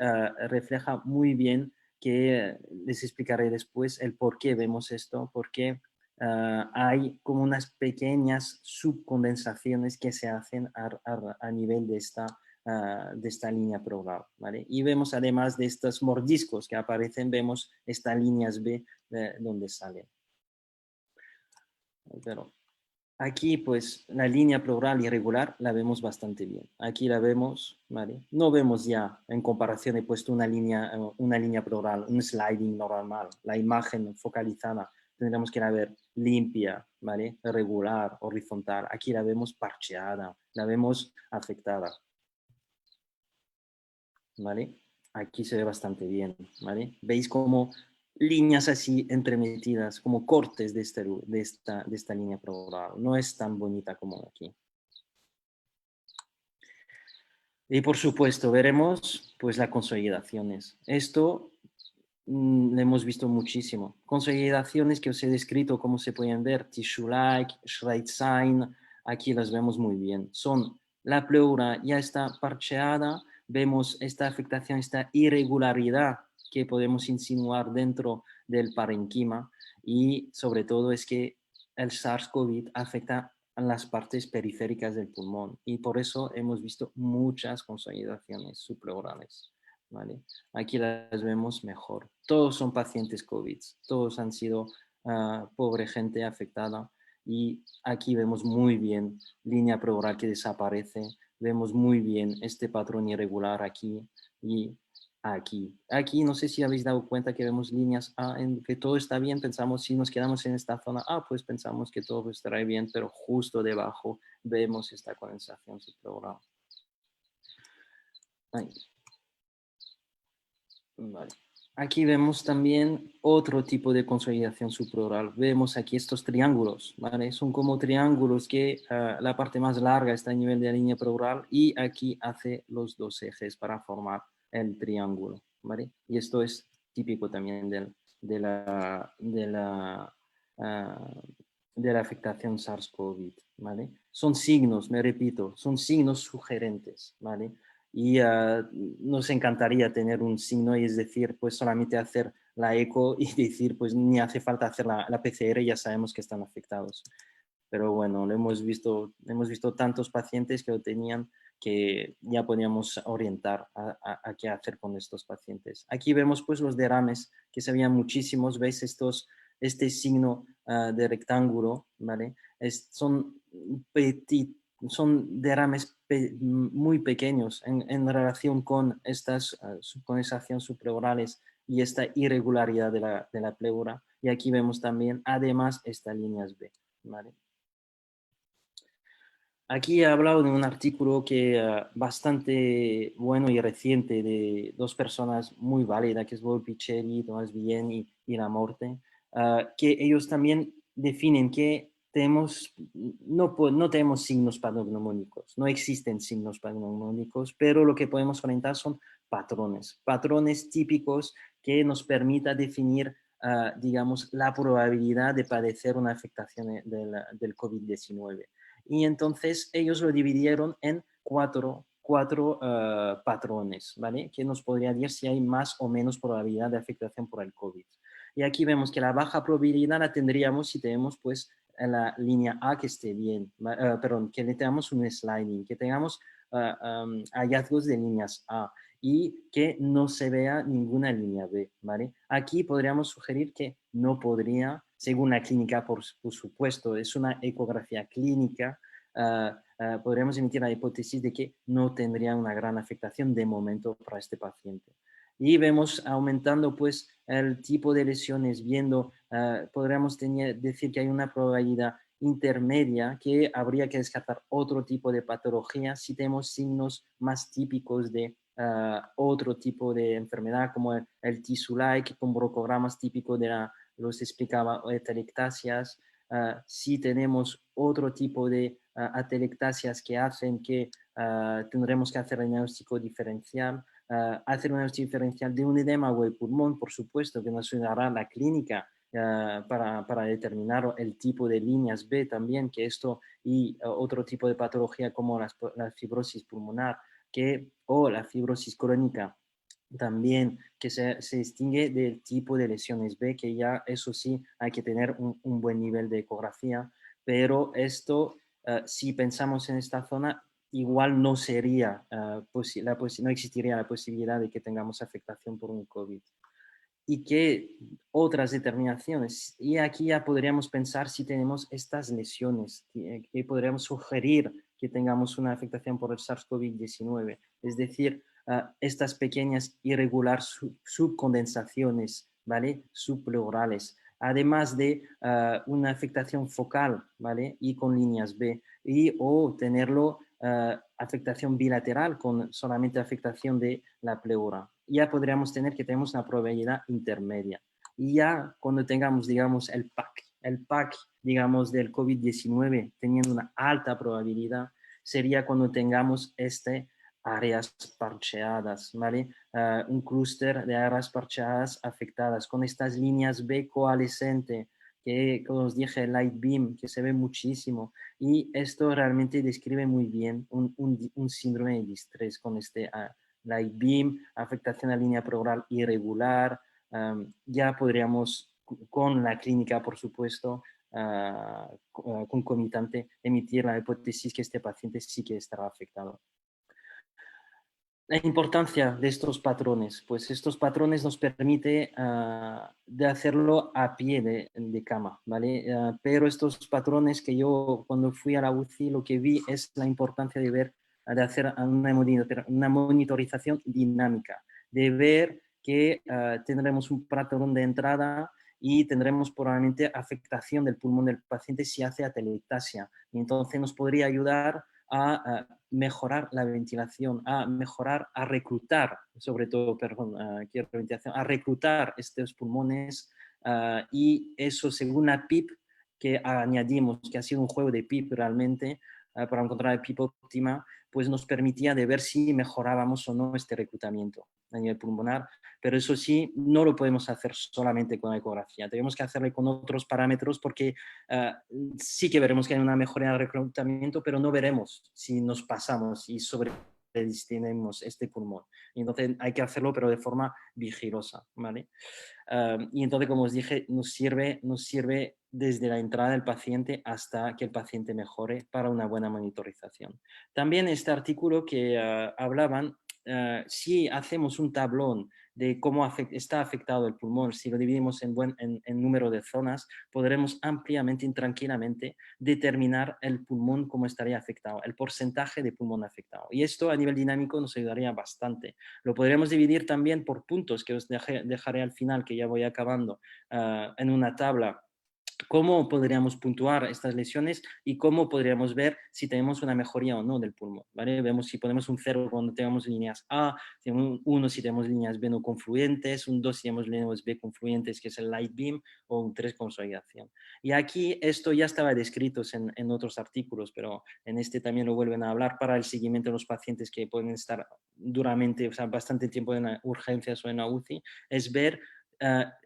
refleja muy bien, que les explicaré después el por qué vemos esto, porque hay como unas pequeñas subcondensaciones que se hacen a nivel de esta línea pleural, ¿vale? Y vemos además de estos mordiscos que aparecen, vemos estas líneas B donde salen. Pero aquí pues la línea pleural irregular la vemos bastante bien. Aquí la vemos, ¿vale? No vemos ya en comparación, he puesto una línea pleural, un sliding normal, la imagen focalizada, tendríamos que la ver limpia, ¿vale? Regular, horizontal. Aquí la vemos parcheada, la vemos afectada, ¿vale? Aquí se ve bastante bien, ¿vale? Veis como líneas así entremetidas, como cortes de esta línea pleural. No es tan bonita como aquí. Y por supuesto, veremos pues las consolidaciones. Esto lo hemos visto muchísimo. Consolidaciones que os he descrito, como se pueden ver, tissue-like, Schreitzine, aquí las vemos muy bien. Son la pleura ya está parcheada, vemos esta afectación, esta irregularidad que podemos insinuar dentro del parenquima y sobre todo es que el SARS-CoV afecta a las partes periféricas del pulmón y por eso hemos visto muchas consolidaciones subpleurales, ¿vale? Aquí las vemos mejor. Todos son pacientes COVID, todos han sido pobre gente afectada y aquí vemos muy bien línea pleural que desaparece, vemos muy bien este patrón irregular aquí y aquí. Aquí no sé si habéis dado cuenta que vemos líneas A, en que todo está bien, pensamos si nos quedamos en esta zona A, pues pensamos que todo estará bien, pero justo debajo vemos esta condensación subpleural. Ahí. Vale. Aquí vemos también otro tipo de consolidación subpleural. Vemos aquí estos triángulos, ¿vale? Son como triángulos que la parte más larga está a nivel de la línea pleural y aquí hace los dos ejes para formar el triángulo, ¿vale? Y esto es típico también ah, de la afectación SARS-CoV, ¿vale? Son signos, me repito, son signos sugerentes, ¿vale? Y nos encantaría tener un signo y es decir, pues solamente hacer la eco y decir, pues ni hace falta hacer la PCR, ya sabemos que están afectados. Pero bueno, hemos visto tantos pacientes que lo tenían que ya podíamos orientar a qué hacer con estos pacientes. Aquí vemos pues los derrames, que se veían muchísimos, veis este signo de rectángulo, ¿vale? Son son derrames muy pequeños en relación con estas subcondensaciones subpleurales y esta irregularidad de la pleura. Y aquí vemos también, además, estas líneas B, ¿vale? Aquí he hablado de un artículo que bastante bueno y reciente de dos personas muy válidas, que es Volpicelli, Tomás Villén y Lamorte, que ellos también definen que no tenemos signos patognomónicos, no existen signos patognomónicos, pero lo que podemos orientar son patrones típicos que nos permita definir, digamos, la probabilidad de padecer una afectación del COVID-19. Y entonces ellos lo dividieron en cuatro patrones, ¿vale? Que nos podría decir si hay más o menos probabilidad de afectación por el COVID. Y aquí vemos que la baja probabilidad la tendríamos si tenemos pues en la línea A que esté bien, perdón, que le tengamos un sliding, que tengamos hallazgos de líneas A y que no se vea ninguna línea B, ¿vale? Aquí podríamos sugerir que no podría, según la clínica, por supuesto, es una ecografía clínica, podríamos emitir la hipótesis de que no tendría una gran afectación de momento para este paciente. Y vemos aumentando pues el tipo de lesiones, viendo, podríamos decir que hay una probabilidad intermedia que habría que descartar otro tipo de patología si tenemos signos más típicos de otro tipo de enfermedad como el tissue-like con brocogramas típicos de los explicaba, atelectasias. Si tenemos otro tipo de atelectasias que hacen que tendremos que hacer el diagnóstico diferencial, hacer un análisis diferencial de un edema o el pulmón, por supuesto, que nos ayudará la clínica para determinar el tipo de líneas B también, que esto y otro tipo de patología como la fibrosis pulmonar o la fibrosis crónica también, que se distingue del tipo de lesiones B, que ya eso sí hay que tener un buen nivel de ecografía, pero esto, si pensamos en esta zona, igual no sería, no existiría la posibilidad de que tengamos afectación por un COVID. Y qué otras determinaciones. Y aquí ya podríamos pensar si tenemos estas lesiones, que podríamos sugerir que tengamos una afectación por el SARS-CoV-19, es decir, estas pequeñas irregular subcondensaciones, ¿vale? Subpleurales, además de una afectación focal, ¿vale? Y con líneas B, o tenerlo afectación bilateral con solamente afectación de la pleura. Ya podríamos tener que tenemos una probabilidad intermedia. Y ya cuando tengamos, digamos, el PAC, digamos, del COVID-19 teniendo una alta probabilidad, sería cuando tengamos áreas parcheadas, ¿vale? Un clúster de áreas parcheadas afectadas con estas líneas B coalescente, que como os dije, light beam, que se ve muchísimo. Y esto realmente describe muy bien un síndrome de distrés con light beam, afectación a la línea pleural irregular. Ya podríamos, con la clínica, por supuesto, concomitante, emitir la hipótesis que este paciente sí que estará afectado. La importancia de estos patrones, pues estos patrones nos permite de hacerlo a pie de cama, ¿vale? Pero estos patrones que yo cuando fui a la UCI lo que vi es la importancia de hacer una monitorización dinámica, de ver que tendremos un patrón de entrada y tendremos probablemente afectación del pulmón del paciente si hace atelectasia. Y entonces nos podría ayudar a mejorar la ventilación, a reclutar, sobre todo, perdón, a reclutar estos pulmones y eso según la PIP que añadimos, que ha sido un juego de PIP realmente, para encontrar la PIP óptima, pues nos permitía de ver si mejorábamos o no este reclutamiento a nivel pulmonar, pero eso sí, no lo podemos hacer solamente con la ecografía, tenemos que hacerlo con otros parámetros porque sí que veremos que hay una mejora en el reclutamiento, pero no veremos si nos pasamos y sobredestinemos este pulmón. Y entonces hay que hacerlo, pero de forma vigilosa, ¿vale? Y entonces, como os dije, nos sirve desde la entrada del paciente hasta que el paciente mejore para una buena monitorización. También este artículo que hablaban, si hacemos un tablón de cómo está afectado el pulmón, si lo dividimos en número de zonas, podremos ampliamente y tranquilamente determinar el pulmón cómo estaría afectado, el porcentaje de pulmón afectado. Y esto a nivel dinámico nos ayudaría bastante. Lo podremos dividir también por puntos que os dejaré al final, que ya voy acabando, en una tabla ¿Cómo podríamos puntuar estas lesiones y cómo podríamos ver si tenemos una mejoría o no del pulmón? ¿Vale? Vemos si ponemos un 0 cuando tenemos líneas A, un 1 si tenemos líneas B no confluentes, un 2 si tenemos líneas B confluentes, que es el light beam, o un 3 consolidación. Y aquí esto ya estaba descrito en otros artículos, pero en este también lo vuelven a hablar para el seguimiento de los pacientes que pueden estar duramente, o sea, bastante tiempo en urgencias o en la UCI, es ver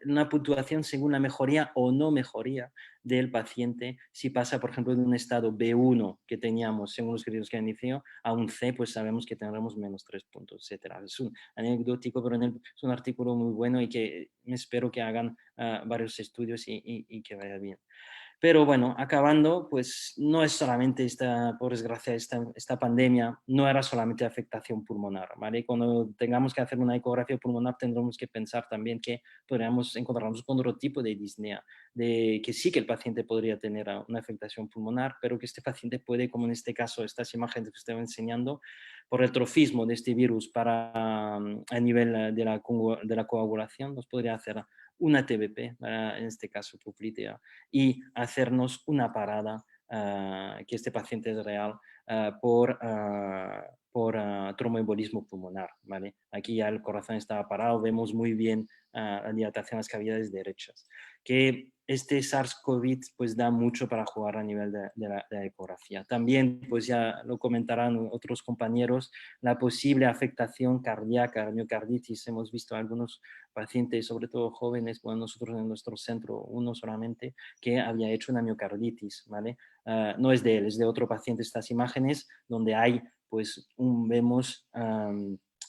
una puntuación según la mejoría o no mejoría del paciente. Si pasa, por ejemplo, de un estado B1 que teníamos según los criterios que inició a un C, pues sabemos que tendremos menos 3 puntos, etc. Es un anecdótico, pero es un artículo muy bueno y que espero que hagan varios estudios y que vaya bien. Pero bueno, acabando, pues no es solamente por desgracia, esta pandemia no era solamente afectación pulmonar, ¿vale? Cuando tengamos que hacer una ecografía pulmonar tendremos que pensar también que podríamos encontrarnos con otro tipo de disnea, de que sí que el paciente podría tener una afectación pulmonar, pero que este paciente puede, como en este caso, estas imágenes que estaba enseñando, por el trofismo de este virus a nivel de la coagulación, nos podría hacer una TBP, en este caso poplitea, y hacernos una parada, que este paciente es real, por tromboembolismo pulmonar. ¿Vale? Aquí ya el corazón estaba parado, vemos muy bien la dilatación de las cavidades derechas. Que este SARS-CoV pues da mucho para jugar a nivel de la ecografía. También, pues ya lo comentarán otros compañeros, la posible afectación cardíaca, miocarditis. Hemos visto algunos pacientes, sobre todo jóvenes, bueno, nosotros en nuestro centro, uno solamente, que había hecho una miocarditis, ¿vale? No es de él, es de otro paciente estas imágenes, donde hay, pues, vemos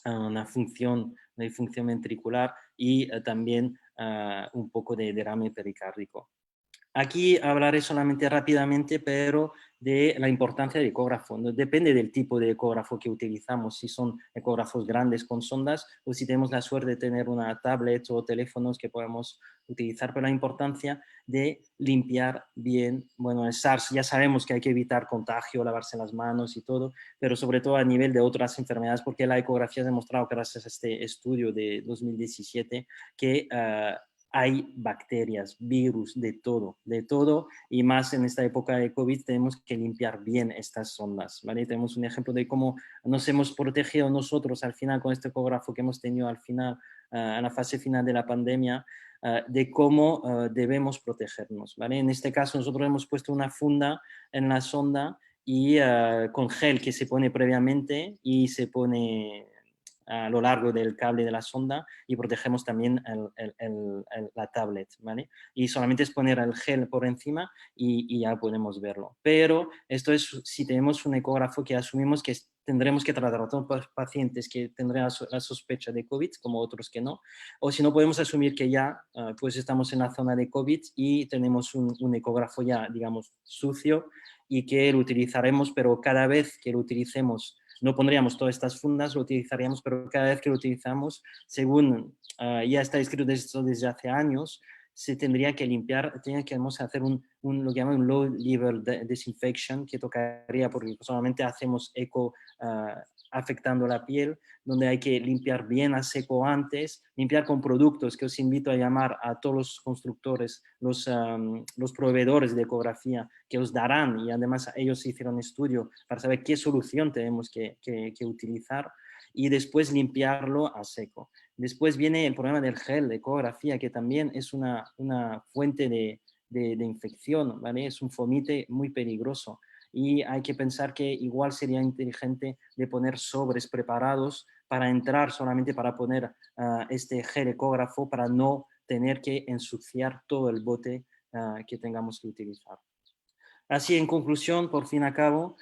una función ventricular y también un poco de derrame pericárdico. Aquí hablaré solamente rápidamente, pero de la importancia del ecógrafo. Depende del tipo de ecógrafo que utilizamos, si son ecógrafos grandes con sondas o si tenemos la suerte de tener una tablet o teléfonos que podemos utilizar, pero la importancia de limpiar bien, bueno, el SARS, ya sabemos que hay que evitar contagio, lavarse las manos y todo, pero sobre todo a nivel de otras enfermedades, porque la ecografía ha demostrado, gracias a este estudio de 2017, que hay bacterias, virus, de todo, y más en esta época de COVID tenemos que limpiar bien estas sondas, ¿vale? Tenemos un ejemplo de cómo nos hemos protegido nosotros al final con este ecógrafo que hemos tenido al final, en la fase final de la pandemia, de cómo debemos protegernos, ¿vale? En este caso nosotros hemos puesto una funda en la sonda y con gel que se pone previamente y se pone a lo largo del cable de la sonda y protegemos también la tablet, ¿vale? Y solamente es poner el gel por encima y ya podemos verlo. Pero esto es si tenemos un ecógrafo que asumimos que tendremos que tratar a todos los pacientes que tendrán la sospecha de COVID, como otros que no, o si no podemos asumir que ya pues estamos en la zona de COVID y tenemos un ecógrafo ya, digamos, sucio y que lo utilizaremos, pero cada vez que lo utilicemos no pondríamos todas estas fundas, lo utilizaríamos, pero cada vez que lo utilizamos, según ya está escrito desde hace años, se tendría que limpiar, tendríamos que hacer lo que llaman un low level disinfection, que tocaría porque solamente hacemos eco afectando la piel, donde hay que limpiar bien a seco antes, limpiar con productos que os invito a llamar a todos los constructores, los proveedores de ecografía que os darán, y además ellos hicieron estudio para saber qué solución tenemos que utilizar, y después limpiarlo a seco. Después viene el problema del gel de ecografía, que también es una fuente de infección, ¿vale? Es un fomite muy peligroso y hay que pensar que igual sería inteligente de poner sobres preparados para entrar solamente para poner este gel ecógrafo para no tener que ensuciar todo el bote que tengamos que utilizar. Así, en conclusión, por fin acabo,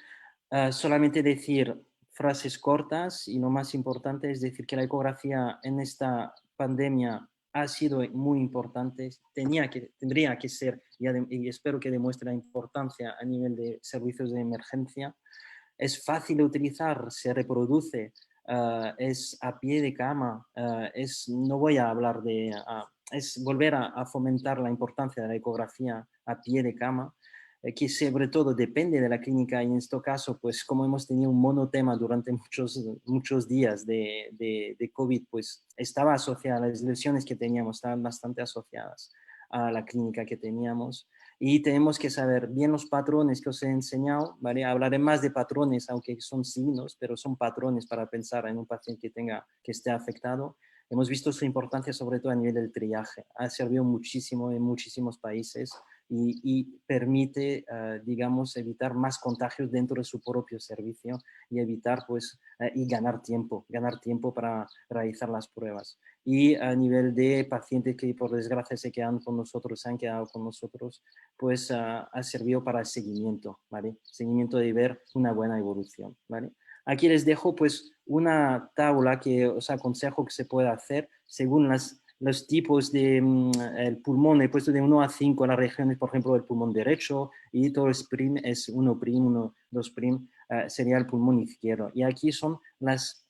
solamente decir frases cortas y lo más importante es decir que la ecografía en esta pandemia ha sido muy importante, tendría que ser y espero que demuestre la importancia a nivel de servicios de emergencia. Es fácil de utilizar, se reproduce, es a pie de cama, no voy a hablar es volver a fomentar la importancia de la ecografía a pie de cama, que sobre todo depende de la clínica y en este caso, pues como hemos tenido un monotema durante muchos días de COVID, pues estaba asociada, las lesiones que teníamos estaban bastante asociadas a la clínica que teníamos. Y tenemos que saber bien los patrones que os he enseñado, ¿vale? Hablaré más de patrones, aunque son signos, pero son patrones para pensar en un paciente que esté afectado. Hemos visto su importancia sobre todo a nivel del triaje. Ha servido muchísimo en muchísimos países y permite, digamos, evitar más contagios dentro de su propio servicio y evitar, pues, y ganar tiempo para realizar las pruebas. Y a nivel de pacientes que por desgracia se quedan con nosotros, se han quedado con nosotros, pues ha servido para el seguimiento, ¿vale? Seguimiento de ver una buena evolución, ¿vale? Aquí les dejo pues una tabla que os aconsejo que se pueda hacer según los tipos de el pulmón. He puesto de 1 a 5 las regiones, por ejemplo, del pulmón derecho y todo el sprint es 1', 1, 2', sería el pulmón izquierdo. Y aquí son las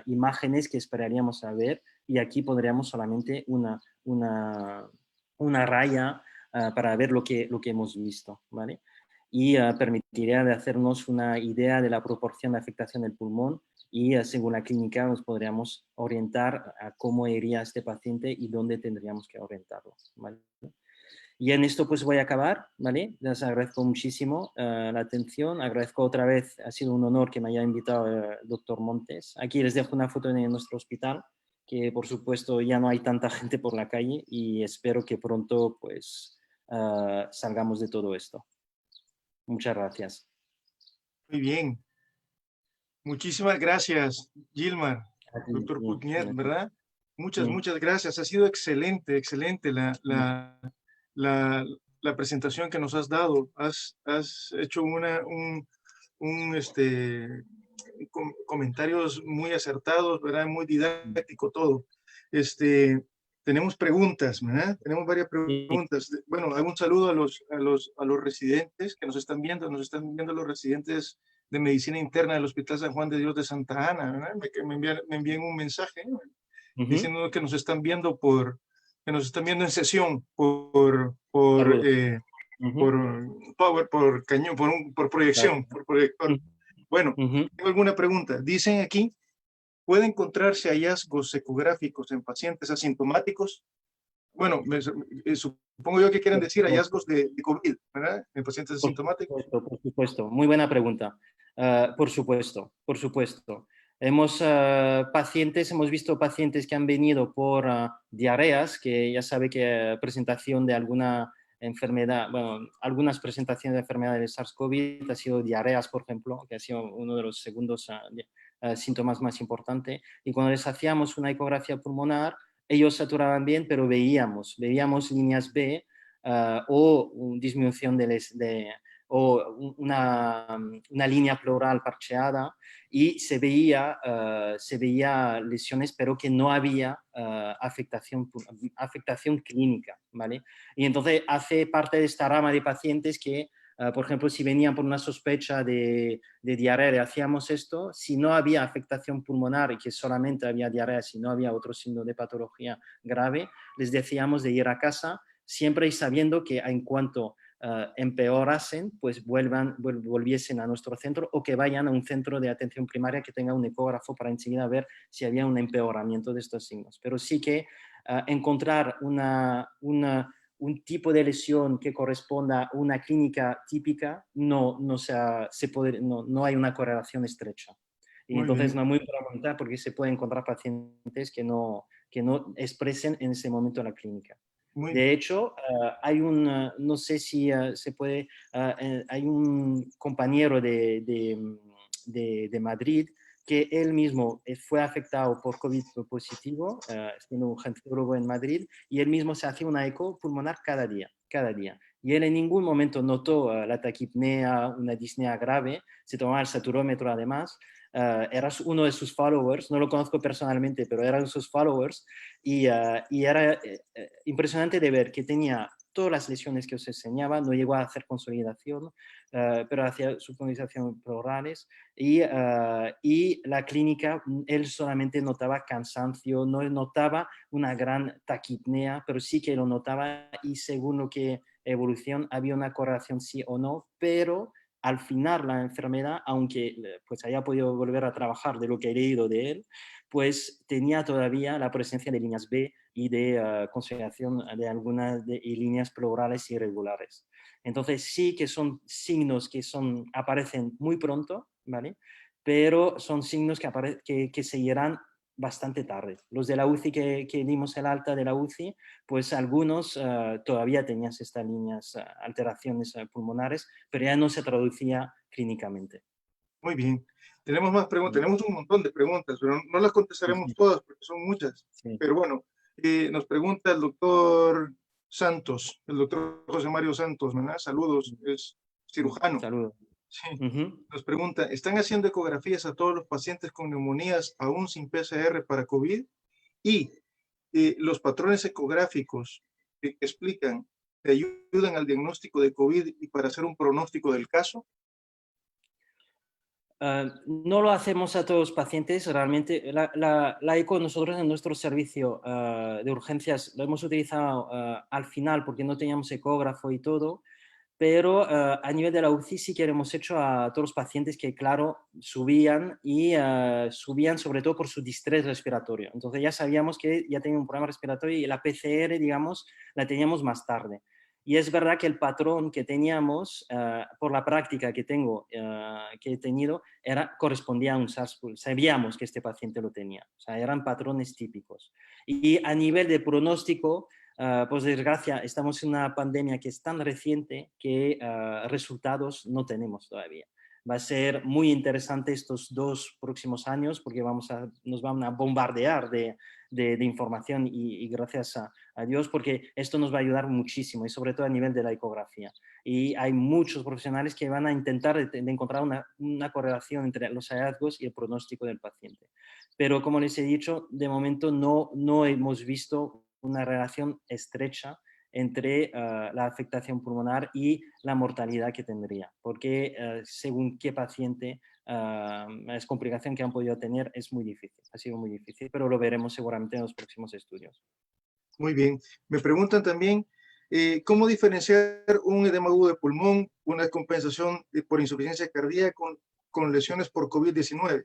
imágenes que esperaríamos a ver y aquí pondríamos solamente una raya para ver lo que hemos visto, ¿vale? Y permitiría de hacernos una idea de la proporción de afectación del pulmón y según la clínica nos podríamos orientar a cómo iría este paciente y dónde tendríamos que orientarlo, ¿vale? Y en esto pues voy a acabar, ¿vale? Les agradezco muchísimo la atención, agradezco otra vez, ha sido un honor que me haya invitado el doctor Montes. Aquí les dejo una foto de nuestro hospital, que por supuesto ya no hay tanta gente por la calle y espero que pronto pues salgamos de todo esto. Muchas gracias. Muy bien. Muchísimas gracias, Gilmar, A ti, doctor sí, Putniet, ¿verdad? Muchas, sí. muchas gracias. Ha sido excelente, excelente la, la presentación que nos has dado. Has hecho comentarios muy acertados, ¿verdad? Muy didáctico todo. Tenemos preguntas, ¿verdad? Tenemos varias Sí. preguntas. Bueno, hago un saludo a los residentes que nos están viendo los residentes de medicina interna del Hospital San Juan de Dios de Santa Ana, ¿verdad? Que me envían un mensaje, ¿no? Ujú. Diciendo que nos están viendo que nos están viendo en sesión por Saludos. Ujú. por power, por cañón, por proyección, por proyector. Bueno, Ujú. tengo alguna pregunta. Dicen aquí, ¿puede encontrarse hallazgos ecográficos en pacientes asintomáticos? Bueno, supongo yo que quieren decir hallazgos de COVID, ¿verdad? En pacientes Por asintomáticos. supuesto, por supuesto. Muy buena pregunta. Por supuesto, por supuesto. Hemos visto pacientes que han venido por diarreas, que ya sabe que presentación de alguna enfermedad, bueno, algunas presentaciones de enfermedad de SARS-CoV ha sido diarreas, por ejemplo, que ha sido uno de los segundos síntomas más importantes. Y cuando les hacíamos una ecografía pulmonar, ellos saturaban bien, pero veíamos líneas B o disminución o una línea pleural parcheada y se veía lesiones, pero que no había afectación clínica, ¿vale? Y entonces hace parte de esta rama de pacientes que, por ejemplo, si venían por una sospecha de diarrea, le hacíamos esto, si no había afectación pulmonar y que solamente había diarrea, si no había otro signo de patología grave, les decíamos de ir a casa siempre y sabiendo que en cuanto empeorasen, pues volviesen a nuestro centro o que vayan a un centro de atención primaria que tenga un ecógrafo para enseguida ver si había un empeoramiento de estos signos. Pero sí que encontrar un tipo de lesión que corresponda a una clínica típica, no hay una correlación estrecha. Y Muy entonces bien, no es muy preguntar porque se puede encontrar pacientes que no expresen en ese momento la clínica. muy De hecho, no sé si se puede, hay un compañero de Madrid que él mismo fue afectado por COVID positivo, siendo un genciólogo en Madrid, y él mismo se hacía una eco pulmonar cada día. Y él en ningún momento notó la taquipnea, una disnea grave, se tomaba el saturómetro además, era uno de sus followers, no lo conozco personalmente, pero eran sus followers, y era impresionante de ver que tenía todas las lesiones que os enseñaba, no llegó a hacer consolidación, pero hacía subconsolidación pleurales y la clínica, él solamente notaba cansancio, no notaba una gran taquipnea, pero sí que lo notaba y según lo que evolución había una correlación sí o no, pero al final la enfermedad, aunque pues haya podido volver a trabajar de lo que he leído de él, pues tenía todavía la presencia de líneas B y de consideración de algunas líneas pleurales irregulares. Entonces sí que son signos que aparecen muy pronto, ¿vale? Pero son signos que seguirán bastante tarde. Los de la UCI que dimos el alta de la UCI, pues algunos todavía tenían estas líneas, alteraciones pulmonares, pero ya no se traducía clínicamente. Muy bien. Tenemos más preguntas, tenemos un montón de preguntas, pero no las contestaremos Sí, todas porque son muchas. sí. Pero bueno, nos pregunta el doctor Santos, el doctor José Mario Santos, ¿verdad? Saludos, es cirujano. Saludos. Sí. Uh-huh. Nos pregunta, ¿están haciendo ecografías a todos los pacientes con neumonías aún sin PCR para COVID? Y los patrones ecográficos que explican, ¿te ayudan al diagnóstico de COVID y para hacer un pronóstico del caso? No lo hacemos a todos los pacientes, realmente la eco nosotros en nuestro servicio de urgencias lo hemos utilizado al final porque no teníamos ecógrafo y todo, pero a nivel de la UCI sí que hemos hecho a todos los pacientes que, claro, subían y subían sobre todo por su distrés respiratorio. Entonces ya sabíamos que ya tenían un problema respiratorio y la PCR, digamos, la teníamos más tarde. Y es verdad que el patrón que teníamos, por la práctica que he tenido, correspondía a un SARS-CoV. Sabíamos que este paciente lo tenía. O sea, eran patrones típicos. Y a nivel de pronóstico, por desgracia, estamos en una pandemia que es tan reciente que resultados no tenemos todavía. Va a ser muy interesante estos 2 próximos años porque nos van a bombardear de información y gracias a Dios, porque esto nos va a ayudar muchísimo y sobre todo a nivel de la ecografía. Y hay muchos profesionales que van a intentar de encontrar una correlación entre los hallazgos y el pronóstico del paciente. Pero como les he dicho, de momento no hemos visto una relación estrecha entre la afectación pulmonar y la mortalidad que tendría, porque según qué paciente, la complicación que han podido tener es muy difícil, ha sido muy difícil, pero lo veremos seguramente en los próximos estudios. Muy bien. Me preguntan también, ¿cómo diferenciar un edema agudo de pulmón, una descompensación por insuficiencia cardíaca con lesiones por COVID-19?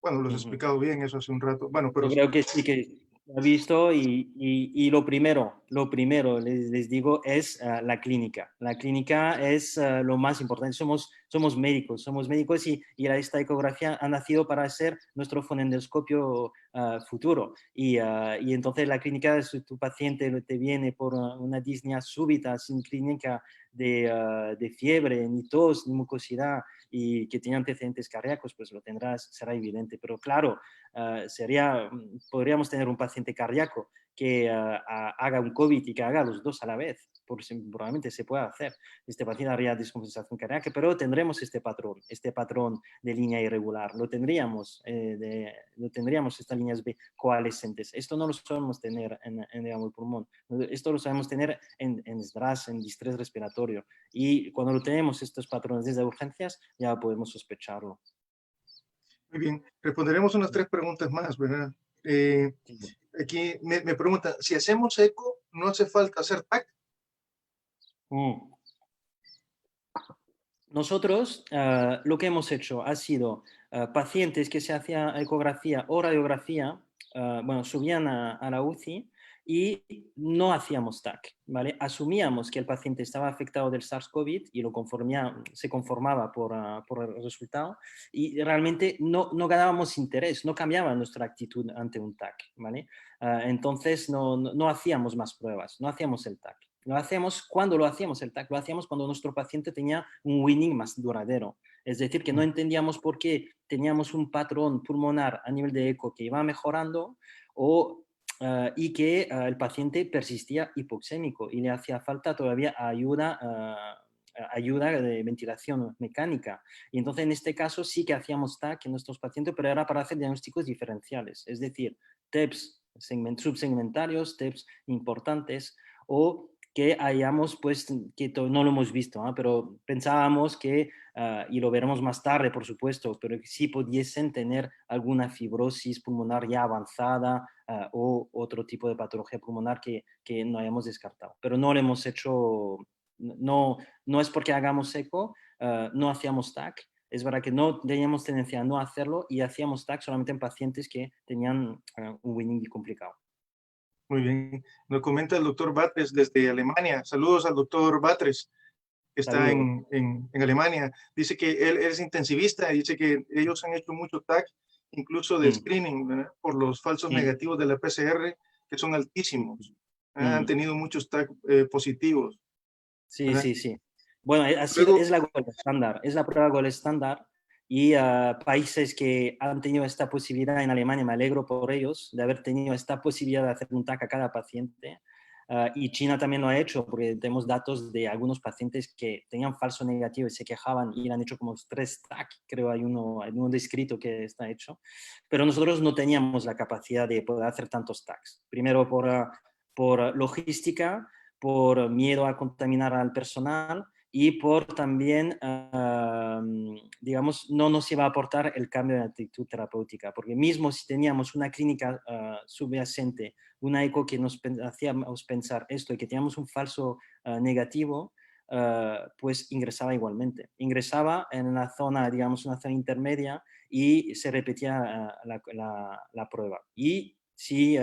Bueno, los he Ujú. explicado bien eso hace un rato. Bueno, pero Yo creo que sí que lo he visto y lo primero les digo es la clínica. La clínica es lo más importante. Somos médicos y esta ecografía ha nacido para ser nuestro fonendoscopio futuro. Y entonces la clínica, si tu paciente te viene por una disnea súbita, sin clínica de fiebre, ni tos, ni mucosidad y que tiene antecedentes cardíacos, pues lo tendrás, será evidente. Pero claro, podríamos tener un paciente cardíaco que haga un COVID y que haga los dos a la vez, probablemente se pueda hacer. Este paciente haría descompensación cardíaca, pero tendremos este patrón de línea irregular, lo tendríamos estas líneas B coalescentes. Esto no lo solemos tener en el pulmón, esto lo sabemos tener en SDRAS, en distrés respiratorio, y cuando lo tenemos estos patrones desde urgencias, ya podemos sospecharlo. muy bien. Responderemos unas 3 preguntas más, ¿verdad? Aquí me preguntan, si hacemos eco, ¿no hace falta hacer TAC? Mm. Nosotros lo que hemos hecho ha sido pacientes que se hacía ecografía o radiografía, bueno, subían a la UCI y no hacíamos TAC, ¿vale? Asumíamos que el paciente estaba afectado del SARS-CoV y se conformaba por el resultado y realmente no ganábamos interés, no cambiaba nuestra actitud ante un TAC, ¿vale? Entonces no hacíamos más pruebas, no hacíamos el TAC. Cuando lo hacíamos el TAC, lo hacíamos cuando nuestro paciente tenía un winning más duradero. Es decir, que no entendíamos por qué teníamos un patrón pulmonar a nivel de eco que iba mejorando y que el paciente persistía hipoxémico y le hacía falta todavía ayuda de ventilación mecánica. Y entonces en este caso sí que hacíamos TAC en nuestros pacientes, pero era para hacer diagnósticos diferenciales, es decir, TEPS subsegmentarios, TEPS importantes o que hayamos, pues, que no lo hemos visto, ¿no? Pero pensábamos que, y lo veremos más tarde, por supuesto, pero que sí pudiesen tener alguna fibrosis pulmonar ya avanzada o otro tipo de patología pulmonar que no hayamos descartado. Pero no lo hemos hecho, no es porque hagamos eco, no hacíamos TAC, es verdad que no teníamos tendencia a no hacerlo y hacíamos TAC solamente en pacientes que tenían un winning complicado. Muy bien. Nos comenta el doctor Batres desde Alemania. Saludos al doctor Batres, que está Saludos. en Alemania. Dice que él es intensivista y dice que ellos han hecho mucho TAC, incluso de Mm, screening, ¿verdad? Por los falsos sí, negativos de la PCR, que son altísimos. Han mm, tenido muchos TAC positivos, sí, ¿verdad? sí, sí. Bueno, Luego, es la gold estándar, es la prueba gold estándar y países que han tenido esta posibilidad en Alemania, me alegro por ellos de haber tenido esta posibilidad de hacer un TAC a cada paciente. Y China también lo ha hecho porque tenemos datos de algunos pacientes que tenían falso negativo y se quejaban y han hecho como 3 TAC, creo hay uno descrito que está hecho, pero nosotros no teníamos la capacidad de poder hacer tantos TACs. Primero por logística, por miedo a contaminar al personal y por también, digamos, no nos iba a aportar el cambio de actitud terapéutica, porque mismo si teníamos una clínica subyacente, una eco que nos hacíamos pensar esto y que teníamos un falso negativo, pues ingresaba igualmente. Ingresaba en la zona, digamos, una zona intermedia y se repetía la prueba. Y si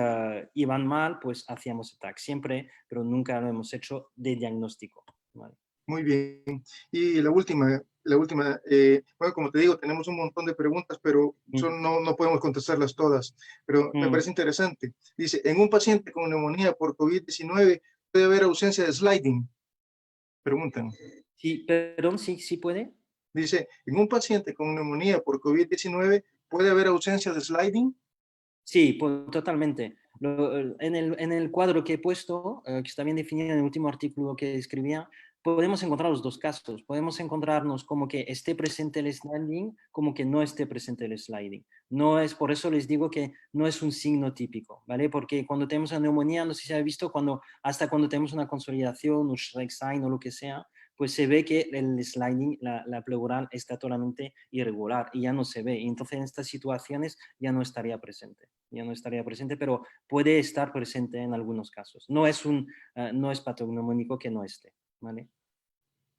iban mal, pues hacíamos TAC siempre, pero nunca lo hemos hecho de diagnóstico. ¿Vale? muy bien. Y bueno, como te digo, tenemos un montón de preguntas, pero Mm, no podemos contestarlas todas. Pero me mm. parece interesante. Dice, en un paciente con neumonía por COVID-19 puede haber ausencia de sliding. Preguntan. Sí, perdón, sí, sí puede. Dice, en un paciente con neumonía por COVID-19 puede haber ausencia de sliding. Sí, totalmente. En el cuadro que he puesto, que está bien definido en el último artículo que escribía, podemos encontrar los dos casos. Podemos encontrarnos como que esté presente el sliding, como que no esté presente el sliding. No es, por eso les digo que no es un signo típico, ¿vale? Porque cuando tenemos una neumonía, no sé si habéis visto, hasta cuando tenemos una consolidación, un Schreck sign o lo que sea, pues se ve que el sliding, la pleural, está totalmente irregular y ya no se ve. Y entonces en estas situaciones ya no estaría presente. Ya no estaría presente, pero puede estar presente en algunos casos. No es patognomónico que no esté. ¿Vale?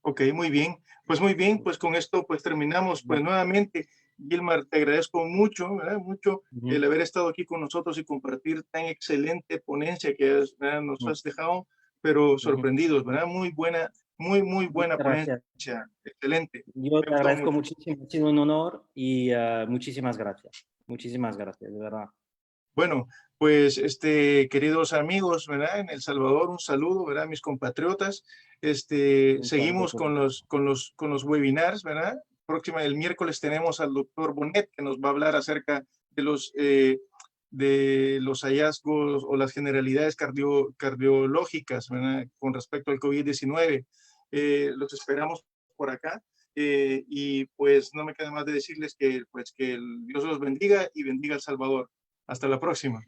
Ok, muy bien. Pues muy bien, pues con esto pues terminamos. Pues nuevamente, Gilmar, te agradezco mucho, ¿verdad? Mucho el Ujú, haber estado aquí con nosotros y compartir tan excelente ponencia que ¿verdad? Nos ujú, has dejado, pero ujú. sorprendidos, ¿verdad? Muy Muchas buena gracias. ponencia, excelente. Yo Me ha te gustado agradezco mucho. muchísimo, ha sido un honor y muchísimas gracias. Muchísimas gracias, de verdad. Bueno, pues queridos amigos, ¿verdad? En El Salvador, un saludo, ¿verdad? Mis compatriotas. Muchas Seguimos gracias. con los webinars, ¿verdad? El miércoles tenemos al doctor Bonet que nos va a hablar acerca de los hallazgos o las generalidades cardiológicas, ¿verdad? Con respecto al COVID-19. Los esperamos por acá. Y pues no me queda más de decirles que, pues, que el Dios los bendiga y bendiga El Salvador. Hasta la próxima.